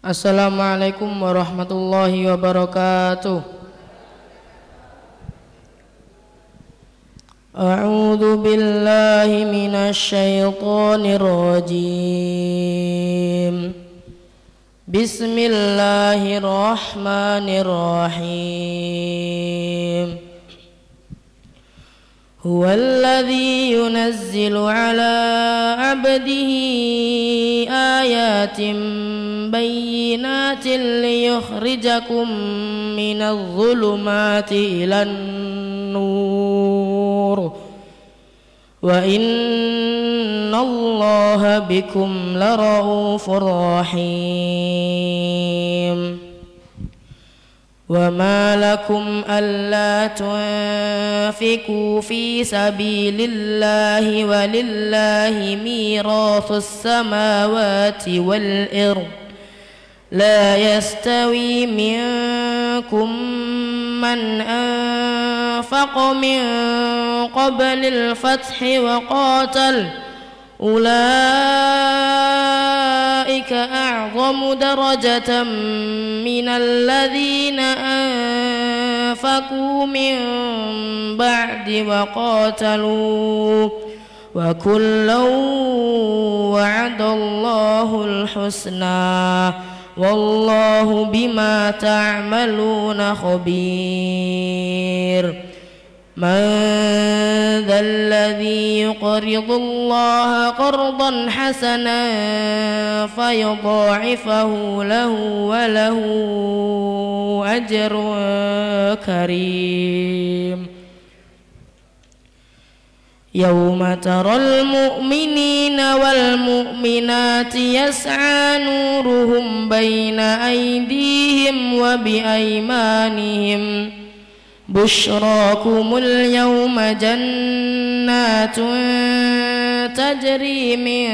Assalamualaikum warahmatullahi wabarakatuh. A'udzu billahi minasy syaithanir rajim. Bismillahirrahmanirrahim. Huwallazi yunazzilu ala abdihi ayatin bayyinatin liyukhrijakum minadh dhulumati ilan nur wa innallaha bikum laraufur rahim. وما لكم ألا تنفقوا في سبيل الله ولله ميراث السماوات والأرض لا يستوي منكم من أنفق من قبل الفتح وقاتل أولئك أعظم درجة من الذين أنفقوا من بعد وقاتلوا وكلا وعد الله الحسنى والله بما تعملون خبير. من ذا الذي يقرض الله قرضا حسنا فيضاعفه له وله أجر كريم. يوم ترى المؤمنين والمؤمنات يسعى نورهم بين أيديهم وبأيمانهم بشراكم اليوم جنات تجري من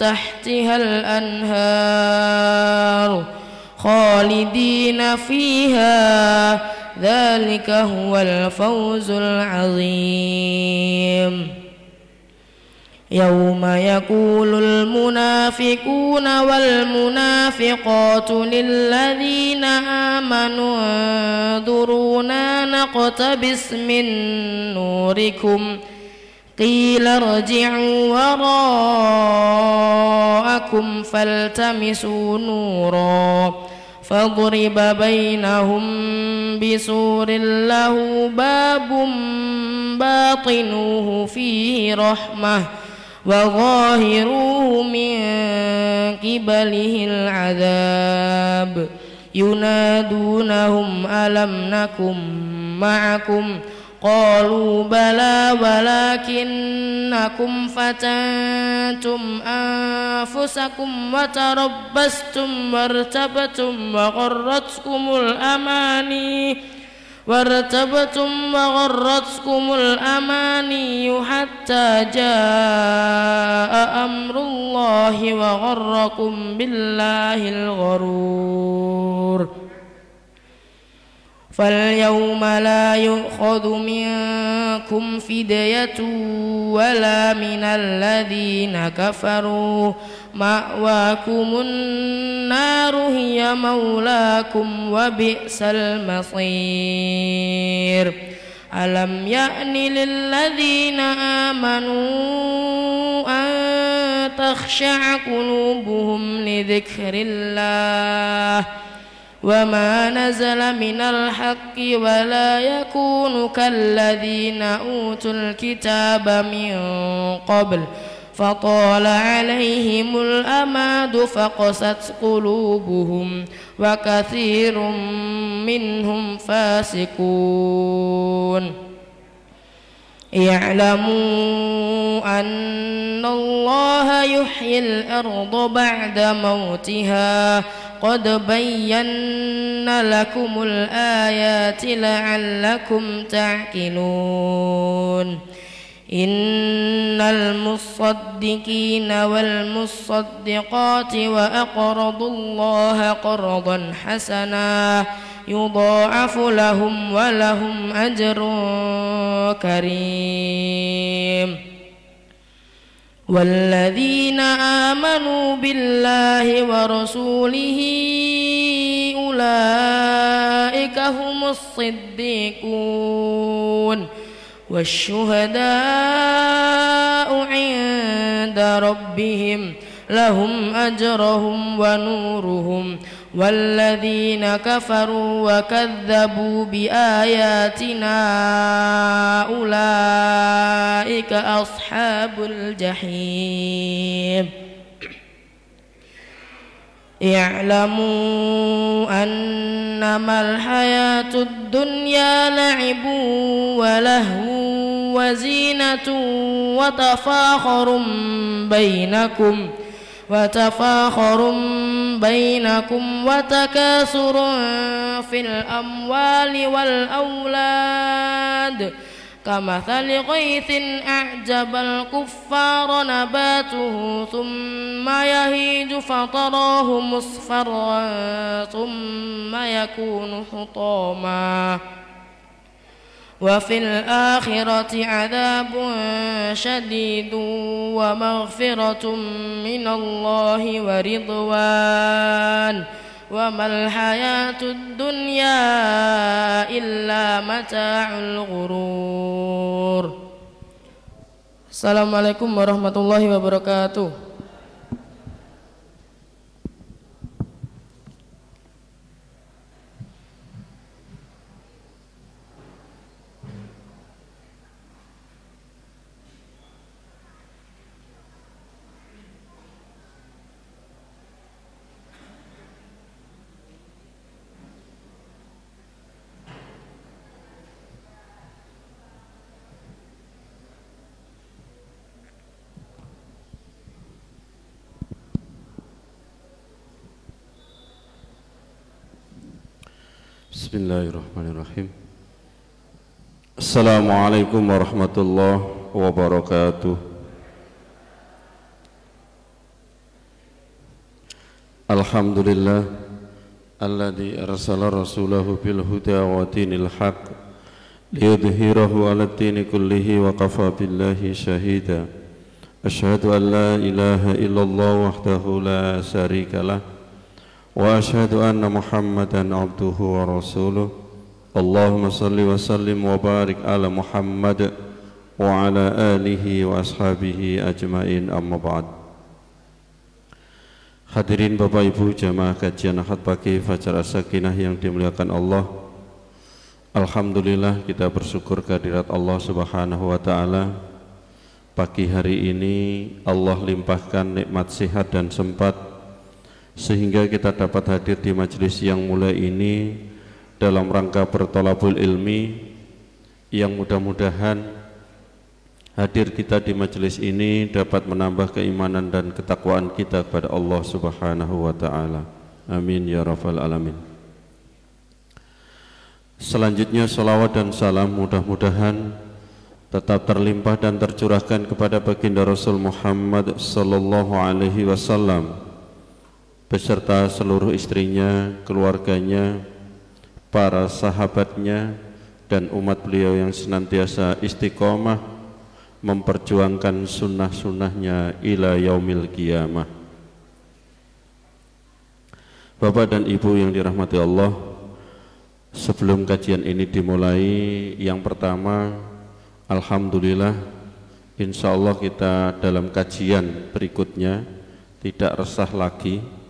تحتها الأنهار خالدين فيها ذلك هو الفوز العظيم. يوم يقول المنافقون والمنافقات للذين آمنوا انظرونا نقتبس من نوركم قيل ارجعوا وراءكم فالتمسوا نورا فاضرب بينهم بسور له باب باطنه فيه رحمة وظاهروه من قبله العذاب ينادونهم ألم نكن معكم قالوا بلى ولكنكم فتنتم أنفسكم وتربصتم وغرتكم الأماني حتى جاء أمر الله وغركم بالله الغرور. فاليوم لا يؤخذ منكم فدية ولا من الذين كفروا مأواكم النار هي مولاكم وبئس المصير. ألم يأن للذين آمنوا أن تخشع قلوبهم لذكر الله وما نزل من الحق ولا يكونوا كالذين أوتوا الكتاب من قبل فطال عليهم الأمد فقست قلوبهم وكثير منهم فاسقون. اعلموا أن الله يحيي الأرض بعد موتها قد بينا لكم الآيات لعلكم تعقلون. إن المصدقين والمصدقات وأقرضوا الله قرضا حسنا يضاعف لهم ولهم أجر كريم. والذين آمنوا بالله ورسوله أولئك هم الصديقون والشهداء عند ربهم لهم أجرهم ونورهم والذين كفروا وكذبوا بآياتنا أولئك أصحاب الجحيم اعلموا أنما الحياة الدنيا لعب ولهو وزينة وتفاخر بينكم وتكاثر في الأموال والأولاد كمثل غيث أعجب الكفار نباته ثم يهيج فتراه مصفرا ثم يكون حطاما وفي الآخرة عذاب شديد ومغفرة من الله ورضوان وما الحياة الدنيا إلا متاع الغرور. Assalamualaikum warahmatullahi wabarakatuh. Bismillahirrahmanirrahim. Assalamualaikum warahmatullahi wabarakatuh. Alhamdulillah alladzi arsala rasulahu bil huda wa dinil haqq liyudhhirahu 'alad dini kullihi wa kafa billahi shahida. Asyhadu an la ilaha illallah wahdahu la syarikalah wa asyhadu anna Muhammadan abduhu wa rasuluh. Allahumma salli wa sallim wa barik ala Muhammad wa ala alihi wa ashabihi ajmain, amma ba'd. Hadirin Bapak Ibu jamaah kajian Ahad pagi Fajar As-Sakinah yang dimuliakan Allah, alhamdulillah kita bersyukur kehadirat Allah Subhanahu wa taala. Pagi hari ini Allah limpahkan nikmat sehat dan sempat sehingga kita dapat hadir di majelis yang mulia ini dalam rangka bertolabul ilmi, yang mudah-mudahan hadir kita di majelis ini dapat menambah keimanan dan ketakwaan kita kepada Allah Subhanahu wa taala. Amin ya rabbal alamin. Selanjutnya salawat dan salam mudah-mudahan tetap terlimpah dan tercurahkan kepada baginda Rasul Muhammad sallallahu alaihi wasallam beserta seluruh istrinya, keluarganya, para sahabatnya, dan umat beliau yang senantiasa istiqomah memperjuangkan sunnah-sunnahnya ila yaumil qiyamah. Bapak dan Ibu yang dirahmati Allah, sebelum kajian ini dimulai, yang pertama, alhamdulillah, insya Allah kita dalam kajian berikutnya tidak resah lagi.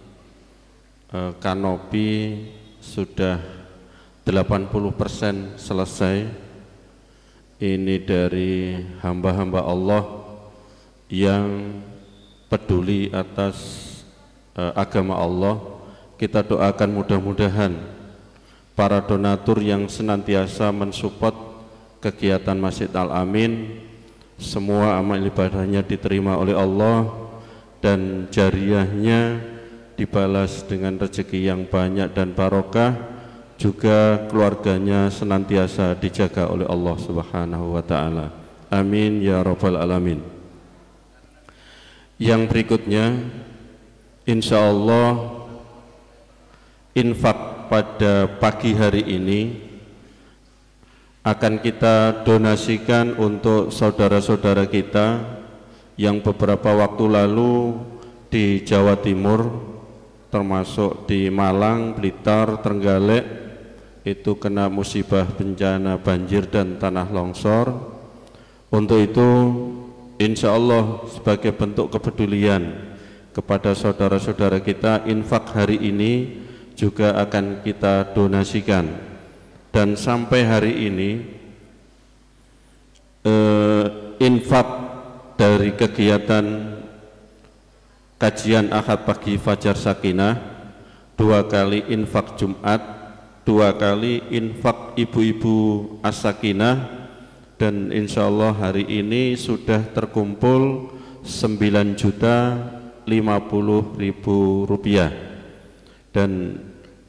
Kanopi sudah 80% selesai. Ini dari hamba-hamba Allah yang peduli atas agama Allah. Kita doakan mudah-mudahan para donatur yang senantiasa mensupport kegiatan Masjid Al-Amin, semua amal ibadahnya diterima oleh Allah dan jariahnya dibalas dengan rezeki yang banyak dan barokah, juga keluarganya senantiasa dijaga oleh Allah Subhanahu wa taala. Amin ya rabbal alamin. Yang berikutnya, insya Allah infak pada pagi hari ini akan kita donasikan untuk saudara-saudara kita yang beberapa waktu lalu di Jawa Timur, termasuk di Malang, Blitar, Trenggalek, itu kena musibah bencana banjir dan tanah longsor. Untuk itu insya Allah sebagai bentuk kepedulian kepada saudara-saudara kita, infak hari ini juga akan kita donasikan. Dan sampai hari ini infak dari kegiatan kajian Ahad pagi Fajar Sakinah, 2 kali infak Jumat, 2 kali infak ibu-ibu As-Sakinah, dan insya Allah hari ini sudah terkumpul 9.050.000 rupiah, dan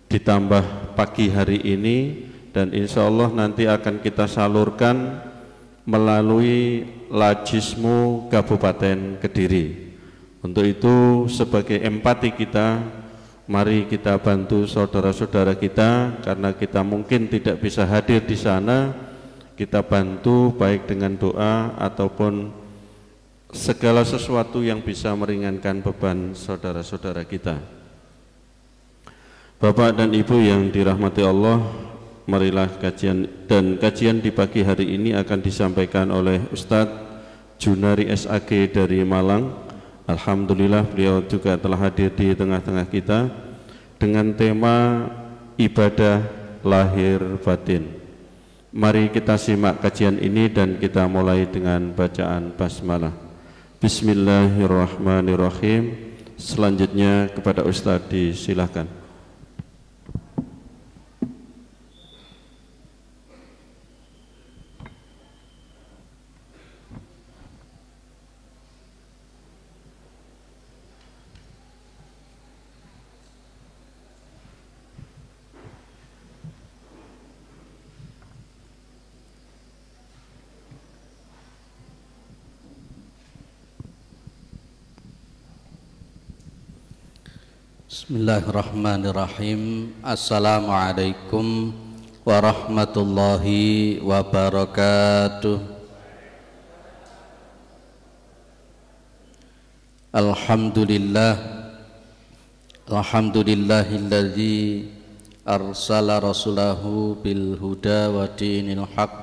ditambah pagi hari ini, dan insya Allah nanti akan kita salurkan melalui Lajismu Kabupaten Kediri. Untuk itu sebagai empati kita, mari kita bantu saudara-saudara kita, karena kita mungkin tidak bisa hadir di sana, kita bantu baik dengan doa ataupun segala sesuatu yang bisa meringankan beban saudara-saudara kita. Bapak dan Ibu yang dirahmati Allah, marilah kajian di pagi hari ini akan disampaikan oleh Ustadz Junari SAG dari Malang. Alhamdulillah beliau juga telah hadir di tengah-tengah kita dengan tema ibadah lahir batin. Mari kita simak kajian ini dan kita mulai dengan bacaan basmalah. Bismillahirrahmanirrahim. Selanjutnya kepada Ustadz disilahkan. Bismillahirrahmanirrahim. Assalamualaikum warahmatullahi wabarakatuh. Alhamdulillahilladzi arsala rasulahu bil huda wa dinil haq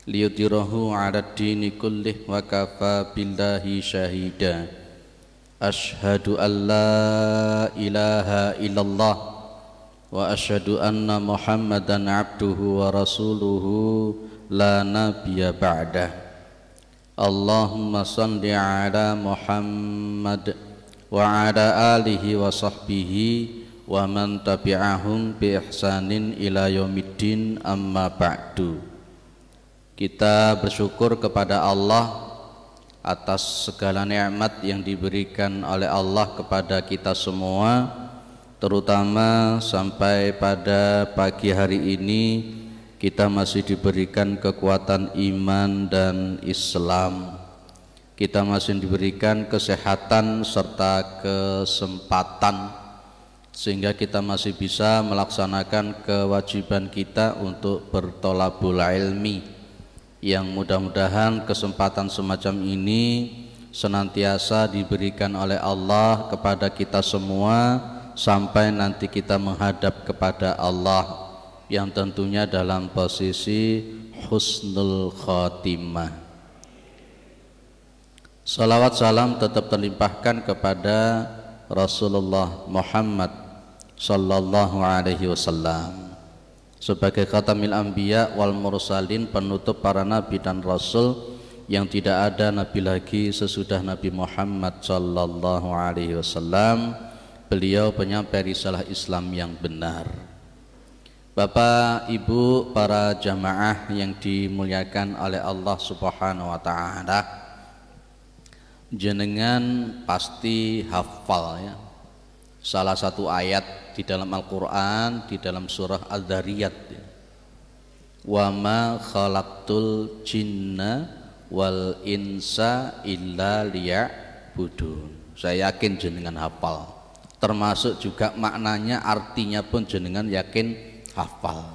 liyudhhirahu 'alad dini kullih wa kafa billahi syahida. Ashhadu an la ilaha illallah wa ashhadu anna Muhammadan abduhu wa rasuluhu la nabiyya ba'dah. Allahumma salli ala Muhammad wa ala alihi wa sahbihi wa man tabi'ahum bi ihsanin ila yaumiddin, amma ba'du. Kita bersyukur kepada Allah atas segala nikmat yang diberikan oleh Allah kepada kita semua, terutama sampai pada pagi hari ini kita masih diberikan kekuatan iman dan Islam. Kita masih diberikan kesehatan serta kesempatan sehingga kita masih bisa melaksanakan kewajiban kita untuk bertolabul ilmi, yang mudah-mudahan kesempatan semacam ini senantiasa diberikan oleh Allah kepada kita semua sampai nanti kita menghadap kepada Allah yang tentunya dalam posisi husnul khotimah. Salawat salam tetap terlimpahkan kepada Rasulullah Muhammad sallallahu alaihi wasallam sebagai khatamil anbiya wal mursalin, penutup para nabi dan rasul, yang tidak ada nabi lagi sesudah Nabi Muhammad sallallahu alaihi wasallam. Beliau penyampai risalah Islam yang benar. Bapak, Ibu, para jamaah yang dimuliakan oleh Allah Subhanahu wa taala, jenengan pasti hafal ya salah satu ayat di dalam Al-Quran, di dalam surah Al-Dhariyat, wa ma khalaqtul jinna wal insa illa liya'budun. Saya yakin jenengan hafal, termasuk juga maknanya, artinya pun jenengan yakin hafal.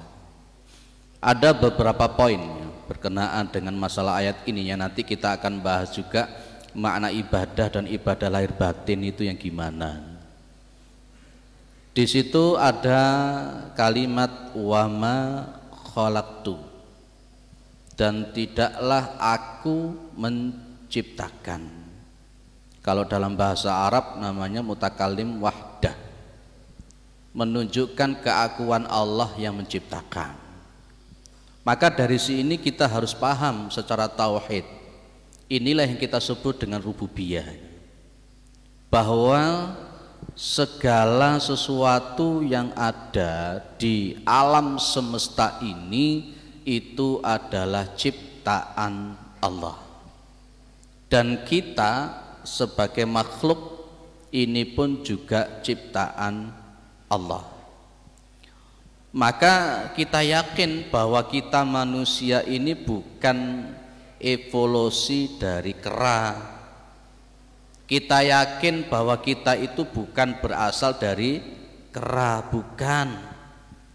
Ada beberapa poin berkenaan dengan masalah ayat ini yang nanti kita akan bahas juga makna ibadah dan ibadah lahir batin itu yang gimana. Di situ ada kalimat wama khalaqtu, dan tidaklah aku menciptakan. Kalau dalam bahasa Arab namanya mutakallim wahdah, menunjukkan keakuan Allah yang menciptakan. Maka dari sini kita harus paham secara tauhid. Inilah yang kita sebut dengan rububiyah, bahwa segala sesuatu yang ada di alam semesta ini itu adalah ciptaan Allah, dan kita sebagai makhluk ini pun juga ciptaan Allah. Maka kita yakin bahwa kita manusia ini bukan evolusi dari kera. Kita yakin bahwa kita itu bukan berasal dari kera, bukan.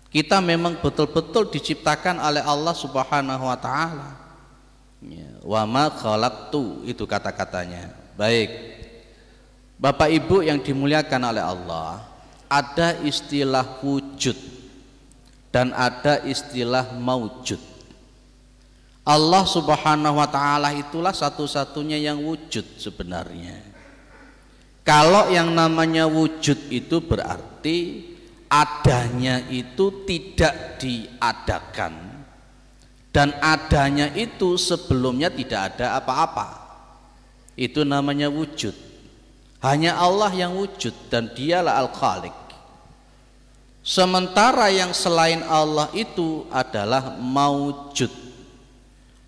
Kita memang betul-betul diciptakan oleh Allah Subhanahu wa taala. Wa ma khalaqtu, itu kata-katanya. Baik. Bapak Ibu yang dimuliakan oleh Allah, ada istilah wujud dan ada istilah maujud. Allah Subhanahu wa taala itulah satu-satunya yang wujud sebenarnya. Kalau yang namanya wujud itu berarti adanya itu tidak diadakan, dan adanya itu sebelumnya tidak ada apa-apa. Itu namanya wujud. Hanya Allah yang wujud dan dialah Al-Khaliq. Sementara yang selain Allah itu adalah maujud.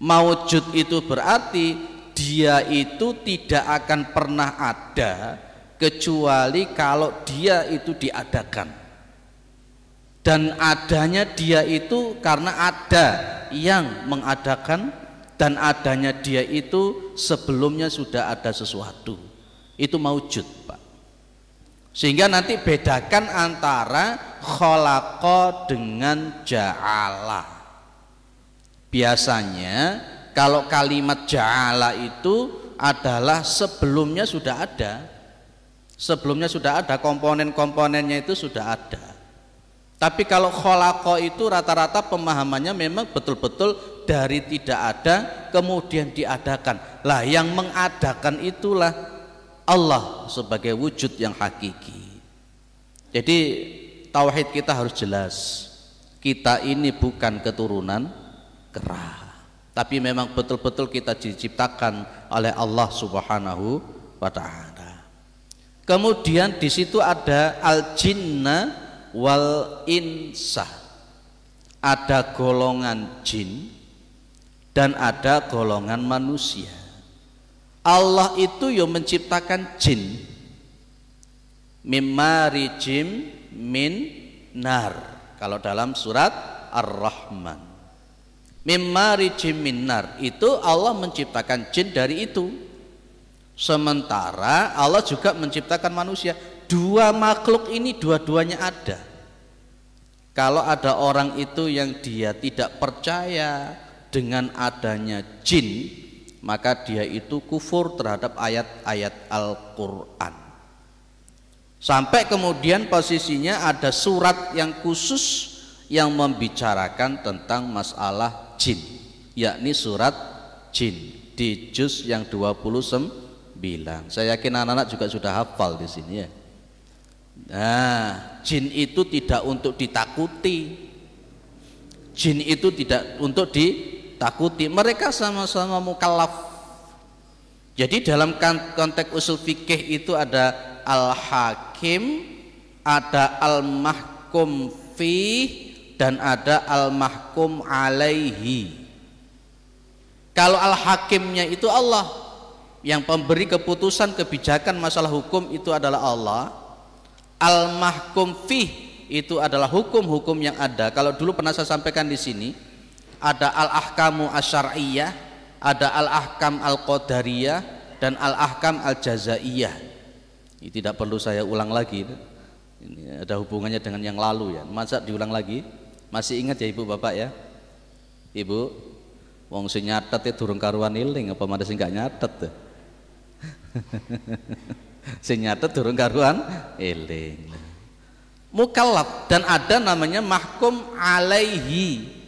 Maujud itu berarti dia itu tidak akan pernah ada kecuali kalau dia itu diadakan, dan adanya dia itu karena ada yang mengadakan, dan adanya dia itu sebelumnya sudah ada sesuatu. Itu maujud, Pak. Sehingga nanti bedakan antara khalaqa dengan ja'ala. Biasanya kalau kalimat ja'ala itu adalah sebelumnya sudah ada. Sebelumnya sudah ada, komponen-komponennya itu sudah ada. Tapi kalau khalaqa itu rata-rata pemahamannya memang betul-betul dari tidak ada kemudian diadakan. Lah yang mengadakan itulah Allah sebagai wujud yang hakiki. Jadi tauhid kita harus jelas. Kita ini bukan keturunan kera, tapi memang betul-betul kita diciptakan oleh Allah Subhanahu wa taala. Kemudian di situ ada al-jinna wal insa. Ada golongan jin dan ada golongan manusia. Allah itu yang menciptakan jin. Mimmarijim min nar. Kalau dalam surat Ar-Rahman. Mimmarijim min nar, itu Allah menciptakan jin dari itu. Sementara Allah juga menciptakan manusia. Dua makhluk ini dua-duanya ada. Kalau ada orang itu yang dia tidak percaya dengan adanya jin, maka dia itu kufur terhadap ayat-ayat Al-Quran. Sampai kemudian posisinya ada surat yang khusus yang membicarakan tentang masalah jin, yakni surat jin di juz yang 29. Saya yakin anak-anak juga sudah hafal di sini ya. Nah, jin itu tidak untuk ditakuti. Jin itu tidak untuk ditakuti. Mereka sama-sama mukallaf. Jadi dalam konteks usul fikih itu ada al-hakim, ada al-mahkum fih, dan ada al-mahkum alaihi. Kalau al-hakimnya itu Allah, yang pemberi keputusan kebijakan masalah hukum itu adalah Allah. Al-mahkum fih itu adalah hukum-hukum yang ada. Kalau dulu pernah saya sampaikan di sini, ada al-ahkamu asyariyah, ada al-ahkam al-qadariyah, dan al-ahkam al-jazaiyah. Ini tidak perlu saya ulang lagi. Ini ada hubungannya dengan yang lalu ya. Masa diulang lagi? Masih ingat ya Ibu Bapak ya? Ibu, wong sing nyatet itu durung karuan eling apa mana sing gak nyatet tuh? Sing nyatet durung karuan eling. Mukallaf, dan ada namanya mahkum alaihi.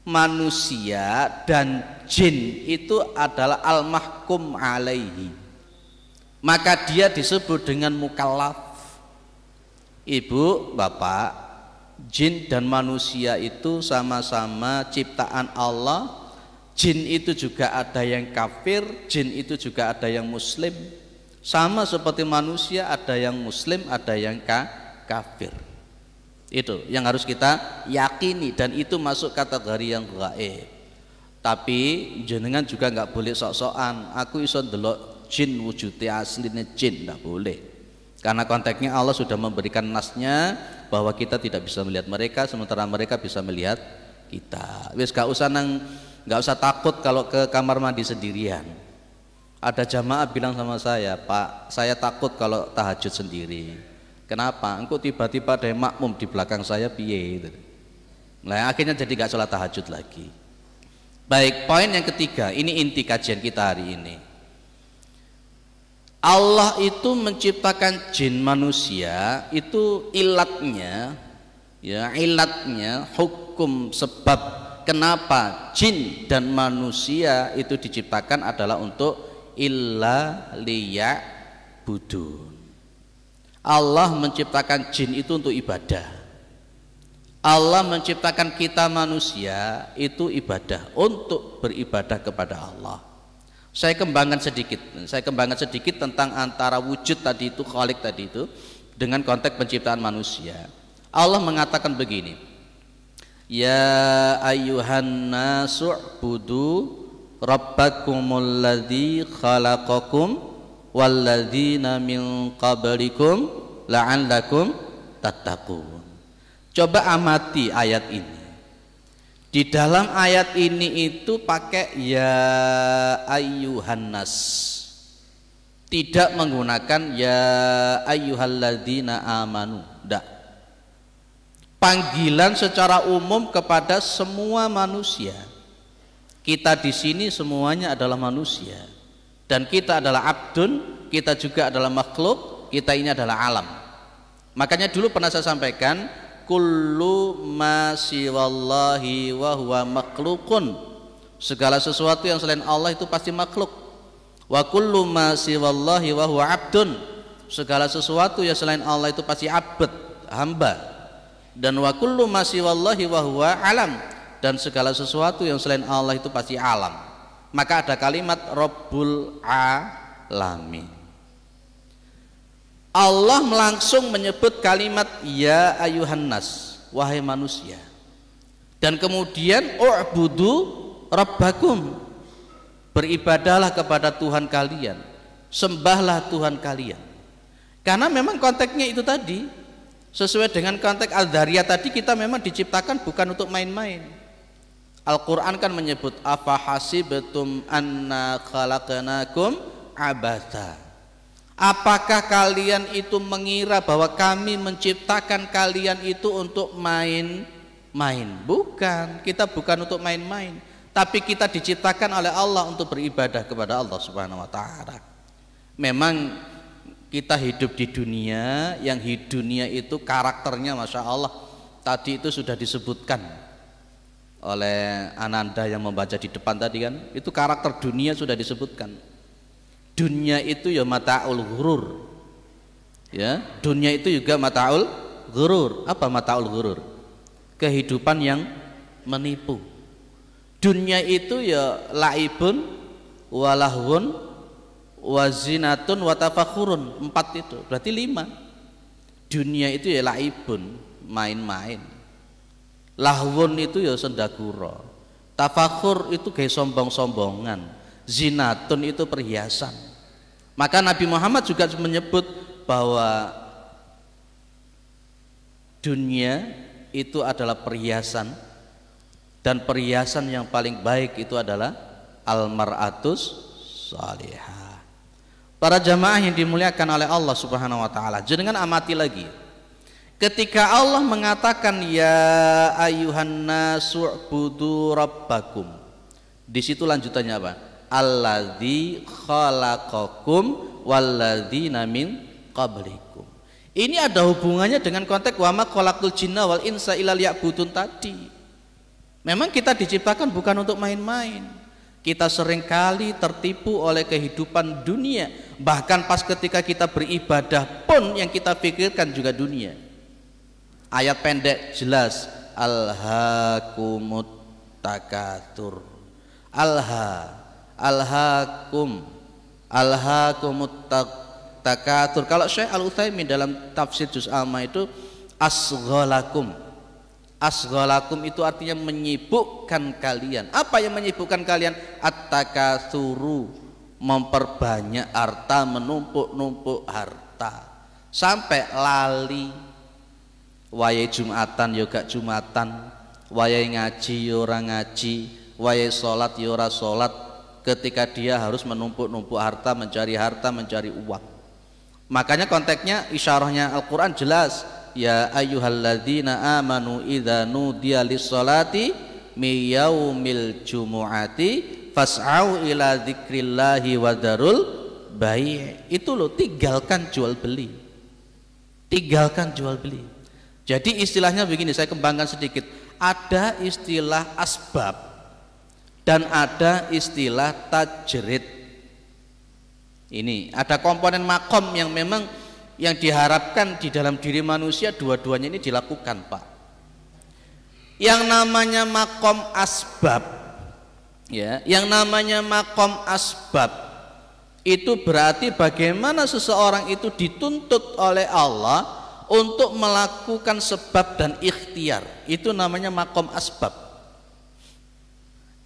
Manusia dan jin itu adalah al-mahkum alaihi. Maka dia disebut dengan mukallaf. Ibu, bapak, jin dan manusia itu sama-sama ciptaan Allah. Jin itu juga ada yang kafir, jin itu juga ada yang muslim. Sama seperti manusia, ada yang muslim, ada yang kafir. Itu yang harus kita yakini, dan itu masuk kategori yang gaib. Tapi jenengan juga nggak boleh sok-sokan aku iso ndelok jin wujudnya aslinya jin, nggak boleh. Karena konteksnya Allah sudah memberikan nasnya bahwa kita tidak bisa melihat mereka sementara mereka bisa melihat kita. Wis nggak usah takut kalau ke kamar mandi sendirian. Ada jamaah bilang sama saya, Pak, saya takut kalau tahajud sendiri. Kenapa? Engkau tiba-tiba ada yang makmum di belakang saya piye gitu. Nah, akhirnya jadi gak sholat tahajud lagi. Baik, poin yang ketiga, ini inti kajian kita hari ini. Allah itu menciptakan jin manusia, itu ilatnya, ya, ilatnya hukum sebab kenapa jin dan manusia itu diciptakan adalah untuk illa liya'budun. Allah menciptakan jin itu untuk ibadah. Allah menciptakan kita manusia itu ibadah, untuk beribadah kepada Allah. Saya kembangkan sedikit tentang antara wujud tadi itu, khalik tadi itu, dengan konteks penciptaan manusia. Allah mengatakan begini, ya ayyuhan nasu budu rabbakumul ladzi khalaqakum walladzina min qablikum la'allakum tattaqun. Coba amati ayat ini. Di dalam ayat ini itu pakai ya ayyuhan nas. Tidak menggunakan ya ayyuhalladzina amanu. Tidak. Panggilan secara umum kepada semua manusia. Kita di sini semuanya adalah manusia. Dan kita adalah abdun, kita juga adalah makhluk, kita ini adalah alam. Makanya dulu pernah saya sampaikan, kullu ma siwallahi wa huwa makhlukun. Segala sesuatu yang selain Allah itu pasti makhluk. Wa kullu ma siwallahi wa huwa abdun. Segala sesuatu yang selain Allah itu pasti abd, hamba. Dan wa kullu ma siwallahi wa huwa alam. Dan segala sesuatu yang selain Allah itu pasti alam. Maka ada kalimat Rabbul Alamin. Allah langsung menyebut kalimat ya ayuhan nas, wahai manusia. Dan kemudian u'budu rabbakum, beribadahlah kepada Tuhan kalian, sembahlah Tuhan kalian. Karena memang konteksnya itu tadi, sesuai dengan konteks Al-Dhariyah tadi, kita memang diciptakan bukan untuk main-main. Al-Quran kan menyebut afa hasibtum anna khalaqnakum abatha. Apakah kalian itu mengira bahwa kami menciptakan kalian itu untuk main-main? Bukan, kita bukan untuk main-main, tapi kita diciptakan oleh Allah untuk beribadah kepada Allah Subhanahu wa taala. Memang kita hidup di dunia, yang dunia itu karakternya Masya Allah tadi itu sudah disebutkan oleh Ananda yang membaca di depan tadi kan, itu karakter dunia sudah disebutkan. Dunia itu ya mata'ul ghurur, ya, dunia itu juga mata'ul ghurur. Apa mata'ul ghurur? Kehidupan yang menipu. Dunia itu ya laibun walahun wazinatun watafakhurun. 4 itu berarti 5. Dunia itu ya laibun, main-main. Lahwun itu ya sendagura, tafakur itu kayak sombong-sombongan, zinatun itu perhiasan. Maka Nabi Muhammad juga menyebut bahwa dunia itu adalah perhiasan, dan perhiasan yang paling baik itu adalah al-mar'atus salihah. Para jamaah yang dimuliakan oleh Allah Subhanahu wa taala, jenengan amati lagi. Ketika Allah mengatakan ya ayyuhan nasu u'budu rabbakum, di situ lanjutannya apa? alladzi khalaqakum walladzina min qablikum. Ini ada hubungannya dengan konteks wa ma khalaqtul jinna wal insa illa liya'budun tadi. Memang kita diciptakan bukan untuk main-main. Kita seringkali tertipu oleh kehidupan dunia. Bahkan pas ketika kita beribadah pun yang kita pikirkan juga dunia. Ayat pendek jelas, alhaakumut takatsur. Alhaakumut takatsur. Kalau Syekh Al-Utsaimin dalam tafsir juz amma itu asghalakum. Asghalakum itu artinya menyibukkan kalian. Apa yang menyibukkan kalian? At-takatsuru, memperbanyak harta, menumpuk-numpuk harta sampai lali. Wayai Jumatan ya gak Jumatan, wayai ngaji ya ora ngaji, wayai salat ya ora salat, ketika dia harus menumpuk-numpuk harta, mencari uang. Makanya konteksnya isyarahnya Al-Qur'an jelas. Ya ayyuhalladzina amanu idza nudiya lis-salati mi yaumil jumu'ati fas'au ila dzikrillahi wa darul bai'. Itu loh, tinggalkan jual beli. Tinggalkan jual beli. Jadi istilahnya begini, saya kembangkan sedikit. Ada istilah asbab dan ada istilah tajrid. Ini ada komponen makom yang memang yang diharapkan di dalam diri manusia, dua-duanya ini dilakukan, Pak. Yang namanya makom asbab, ya, yang namanya makom asbab itu berarti bagaimana seseorang itu dituntut oleh Allah untuk melakukan sebab dan ikhtiar. Itu namanya makom asbab.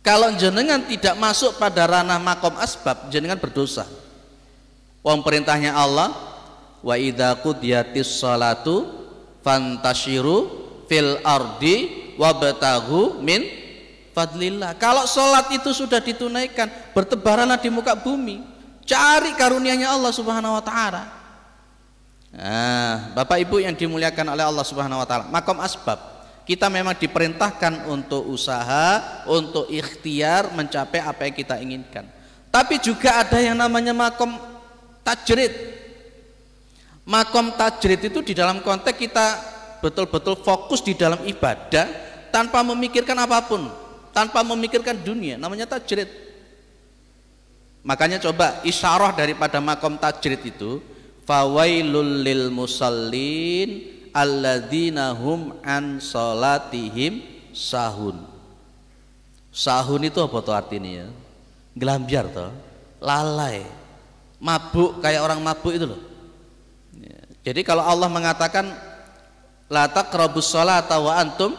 Kalau jenengan tidak masuk pada ranah makom asbab, jenengan berdosa. Wong perintahnya Allah, wa idza qudiyatis sholatu fantashiru fil ardi wabtaghu min fadlillah. Kalau sholat itu sudah ditunaikan, bertebaranlah di muka bumi, cari karunia-Nya Allah Subhanahu wa taala. Nah, Bapak Ibu yang dimuliakan oleh Allah Subhanahu wa taala, makom asbab. Kita memang diperintahkan untuk usaha, untuk ikhtiar mencapai apa yang kita inginkan. Tapi juga ada yang namanya makom tajrid. Makom tajrid itu di dalam konteks kita betul-betul fokus di dalam ibadah tanpa memikirkan apapun, tanpa memikirkan dunia, namanya tajrid. Makanya coba isyarah daripada makom tajrid itu, fawailul lil musallin alladzina hum an salatihim sahun. Sahun itu apa tuh artinya ya? Gelambiar toh, lalai, mabuk, kayak orang mabuk itu loh. Jadi kalau Allah mengatakan la taqrabus sholata wa antum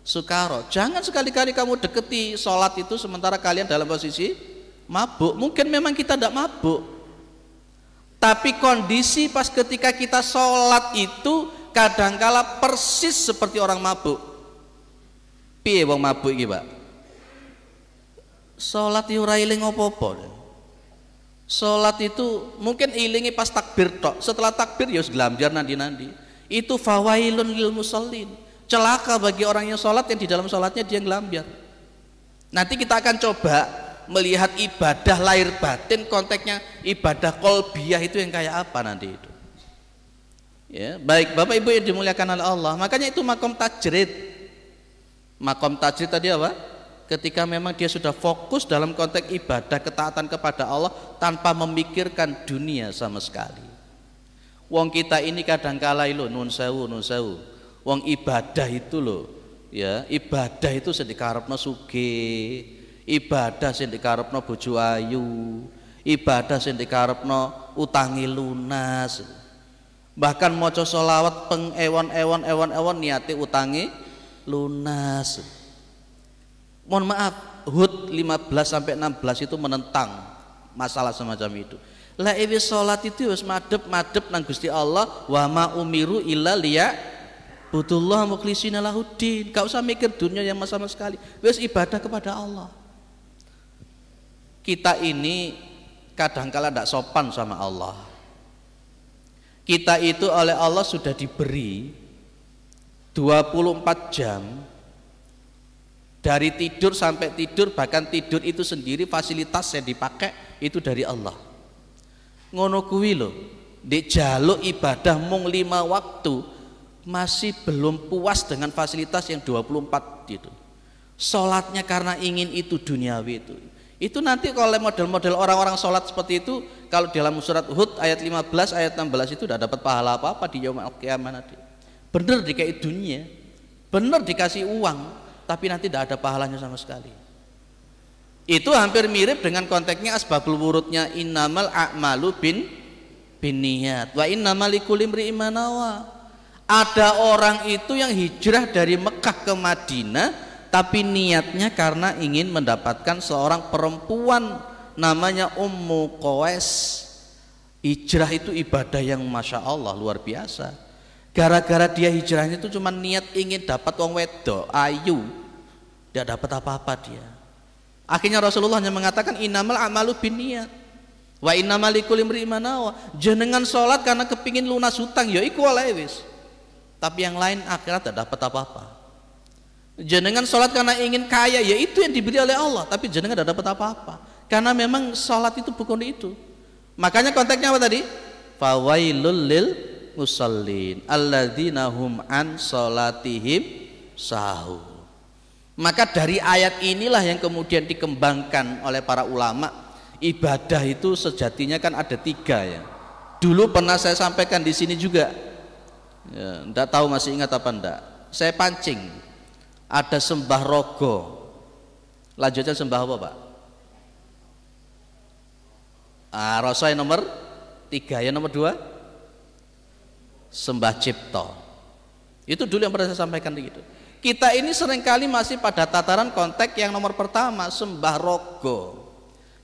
sukara, jangan sekali-kali kamu deketi sholat itu sementara kalian dalam posisi mabuk. Mungkin memang kita tidak mabuk, tapi kondisi pas ketika kita sholat itu kadangkala persis seperti orang mabuk. Piye wong mabuk iki, Pak? Sholat yo ora eling apa-apa. Sholat itu mungkin ilingi pas takbir tok, setelah takbir ya gelamjar nandi-nandi. Itu fawailun lil musallin, celaka bagi orang yang sholat yang di dalam sholatnya dia gelamjar. Nanti kita akan coba melihat ibadah lahir batin, konteksnya ibadah qalbiyah itu yang kayak apa nanti itu. Ya, baik Bapak Ibu yang dimuliakan oleh Allah, makanya itu makom tajrid. Makom tajrid tadi apa? Ketika memang dia sudah fokus dalam konteks ibadah ketaatan kepada Allah tanpa memikirkan dunia sama sekali. Wong kita ini kadangkala lho nun sewu. Wong ibadah itu loh, ya, ibadah itu sing dikarepno sugih, ibadah sing dikarepno bojo ayu, ibadah sing dikarepno utangi lunas. Bahkan maca selawat peng ewon niate utangi lunas. Mohon maaf, Hud 15 sampai 16 itu menentang masalah semacam itu. Lah ewe salat itu wis madhep nang Gusti Allah, wa ma umiru illa liya budullah mukhlishina lahuddin. Gak usah mikir dunia yang sama sekali. Wis ibadah kepada Allah. Kita ini kadangkala tidak sopan sama Allah. Kita itu oleh Allah sudah diberi 24 jam Dari tidur sampai tidur, bahkan tidur itu sendiri fasilitas yang dipakai itu dari Allah. Ngono kuwi lho, ndek jaluk ibadah mung 5 waktu masih belum puas dengan fasilitas yang 24 gitu. Salatnya karena ingin itu duniawi itu. Itu nanti kalau model-model orang-orang salat seperti itu, kalau dalam surat Hud ayat 15 ayat 16 itu tidak dapat pahala apa-apa di yaumul qiyamah nanti. Bener dikasih dunia, bener dikasih uang, tapi nanti tidak ada pahalanya sama sekali. Itu hampir mirip dengan konteksnya asbabul wurudnya innamal a'malu binniyat wa innamal likulli imri'in ma nawa. Ada orang itu yang hijrah dari Mekah ke Madinah, tapi niatnya karena ingin mendapatkan seorang perempuan namanya Ummu Qais. Hijrah itu ibadah yang Masya Allah luar biasa. Gara-gara dia hijrahnya itu cuma niat ingin dapat wong wedok ayu, tidak dapat apa-apa dia. Akhirnya Rasulullah hanya mengatakan innamal a'malu binniyat wa innamal likulli imri'in ma nawa. Jenengan sholat karena kepingin lunas hutang, ya iku wae wis. Tapi yang lain akhirat tidak dapat apa-apa. Jenengan sholat karena ingin kaya, ya itu yang diberi oleh Allah, tapi jenengan tidak dapat apa-apa. Karena memang sholat itu bukan itu. Makanya konteksnya apa tadi? Fawailul lil musallin alladzina hum an sholatihim sahun. Maka dari ayat inilah yang kemudian dikembangkan oleh para ulama. Ibadah itu sejatinya kan ada 3 ya. Dulu pernah saya sampaikan di sini juga. Ya, enggak tahu masih ingat apa enggak. Saya pancing. Ada sembah rogo. Lanjutnya sembah apa, Pak? Rasa yang nomor 3, yang nomor 2 sembah cipta. Itu dulu yang pernah saya sampaikan begitu. Kita ini seringkali masih pada tataran konteks yang nomor pertama, sembah rogo.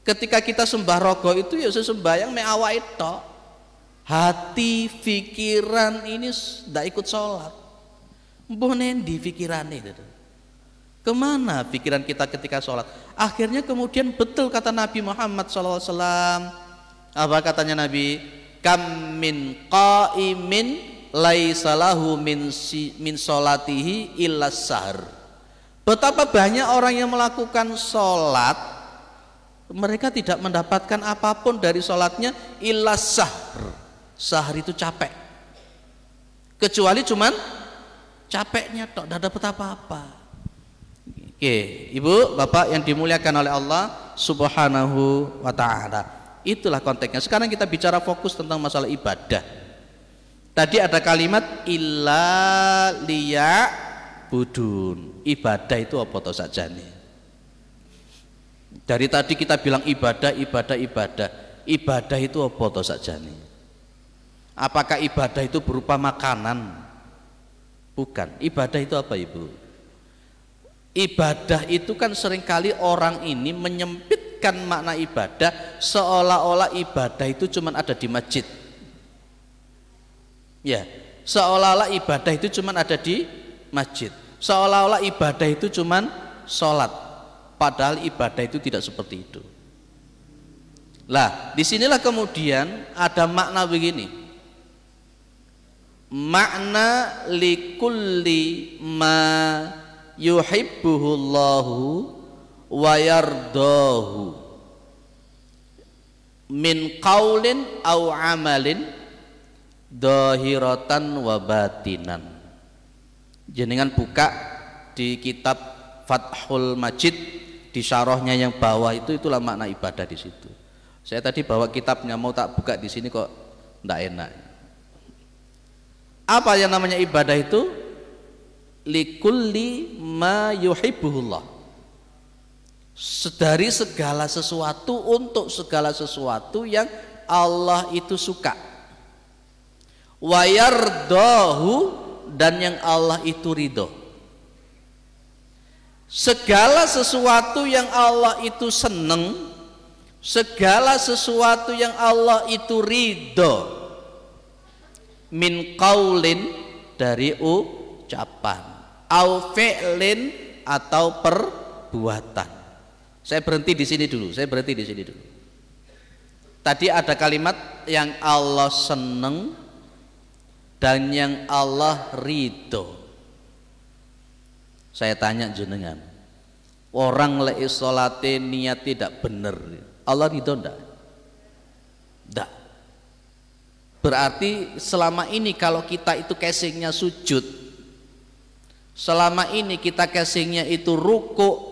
Ketika kita sembah rogo itu ya sembahyang me awake tok. Hati, pikiran ini tidak ikut sholat. Mbah nendi pikirane gitu. Kemana pikiran kita ketika sholat? Akhirnya kemudian betul kata Nabi Muhammad SAW. Apa katanya Nabi? Kam min qaimin laisa lahu min sholatihi illa sahar. Betapa banyak orang yang melakukan sholat, mereka tidak mendapatkan apapun dari sholatnya illa sahar. Sahar itu capek, kecuali cuman capeknya tok, tidak dapat apa-apa. Oke, ibu bapak yang dimuliakan oleh Allah subhanahu wa ta'ala, itulah konteksnya. Sekarang kita bicara fokus tentang masalah ibadah. Tadi ada kalimat illa liya budun. Ibadah itu apa toh saja nih? Dari tadi kita bilang ibadah itu apa toh saja nih? Apakah ibadah itu berupa makanan? Bukan. Ibadah itu apa, Ibu? Ibadah itu kan seringkali orang ini menyempitkan makna ibadah, seolah-olah ibadah itu cuma ada di masjid. Ya, seolah-olah ibadah itu cuma ada di masjid. Seolah-olah ibadah itu cuma sholat. Padahal ibadah itu tidak seperti itu. Lah, disinilah kemudian ada makna begini. Makna likulli ma yuhibbuhullahu wa yardahu min qaulin au amalin dhahiratan wa batinan. Jenengan buka di kitab Fathul Majid di syarahnya yang bawah itulah makna ibadah di situ. Saya tadi bawa kitabnya mau tak buka di sini kok enggak enak. Apa yang namanya ibadah itu? Likulli ma yuhibbuhullah. Dari segala sesuatu untuk segala sesuatu yang Allah itu suka. Wa yardahu, dan yang Allah itu ridho. Segala sesuatu yang Allah itu seneng, segala sesuatu yang Allah itu ridho. Min qaulin, dari ucapan, au fi'lin, atau perbuatan. Saya berhenti di sini dulu. Tadi ada kalimat yang Allah seneng dan yang Allah ridho. Saya tanya jenengan, Orang lek salate niat tidak benar, Allah ridho ndak? Ndak. Berarti selama ini kalau kita itu casingnya sujud, selama ini kita casingnya itu ruku,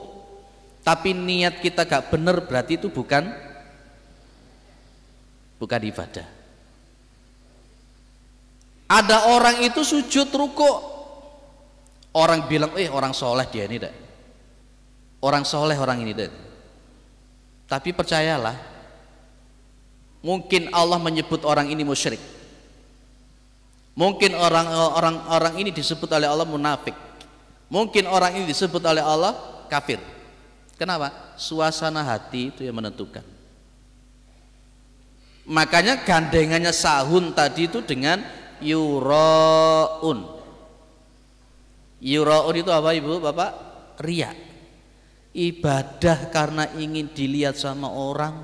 tapi niat kita gak benar, berarti itu bukan ibadah. Ada orang itu sujud ruku, orang bilang orang soleh dia ini deh, orang soleh orang ini deh. Tapi percayalah, mungkin Allah menyebut orang ini musyrik, mungkin orang ini disebut oleh Allah munafik, mungkin orang ini disebut oleh Allah kafir. Kenapa? Suasana hati itu yang menentukan. Makanya gandengannya sahun tadi itu dengan yura'un. Yura'un itu apa ibu bapak? Riya. Ibadah karena ingin dilihat sama orang,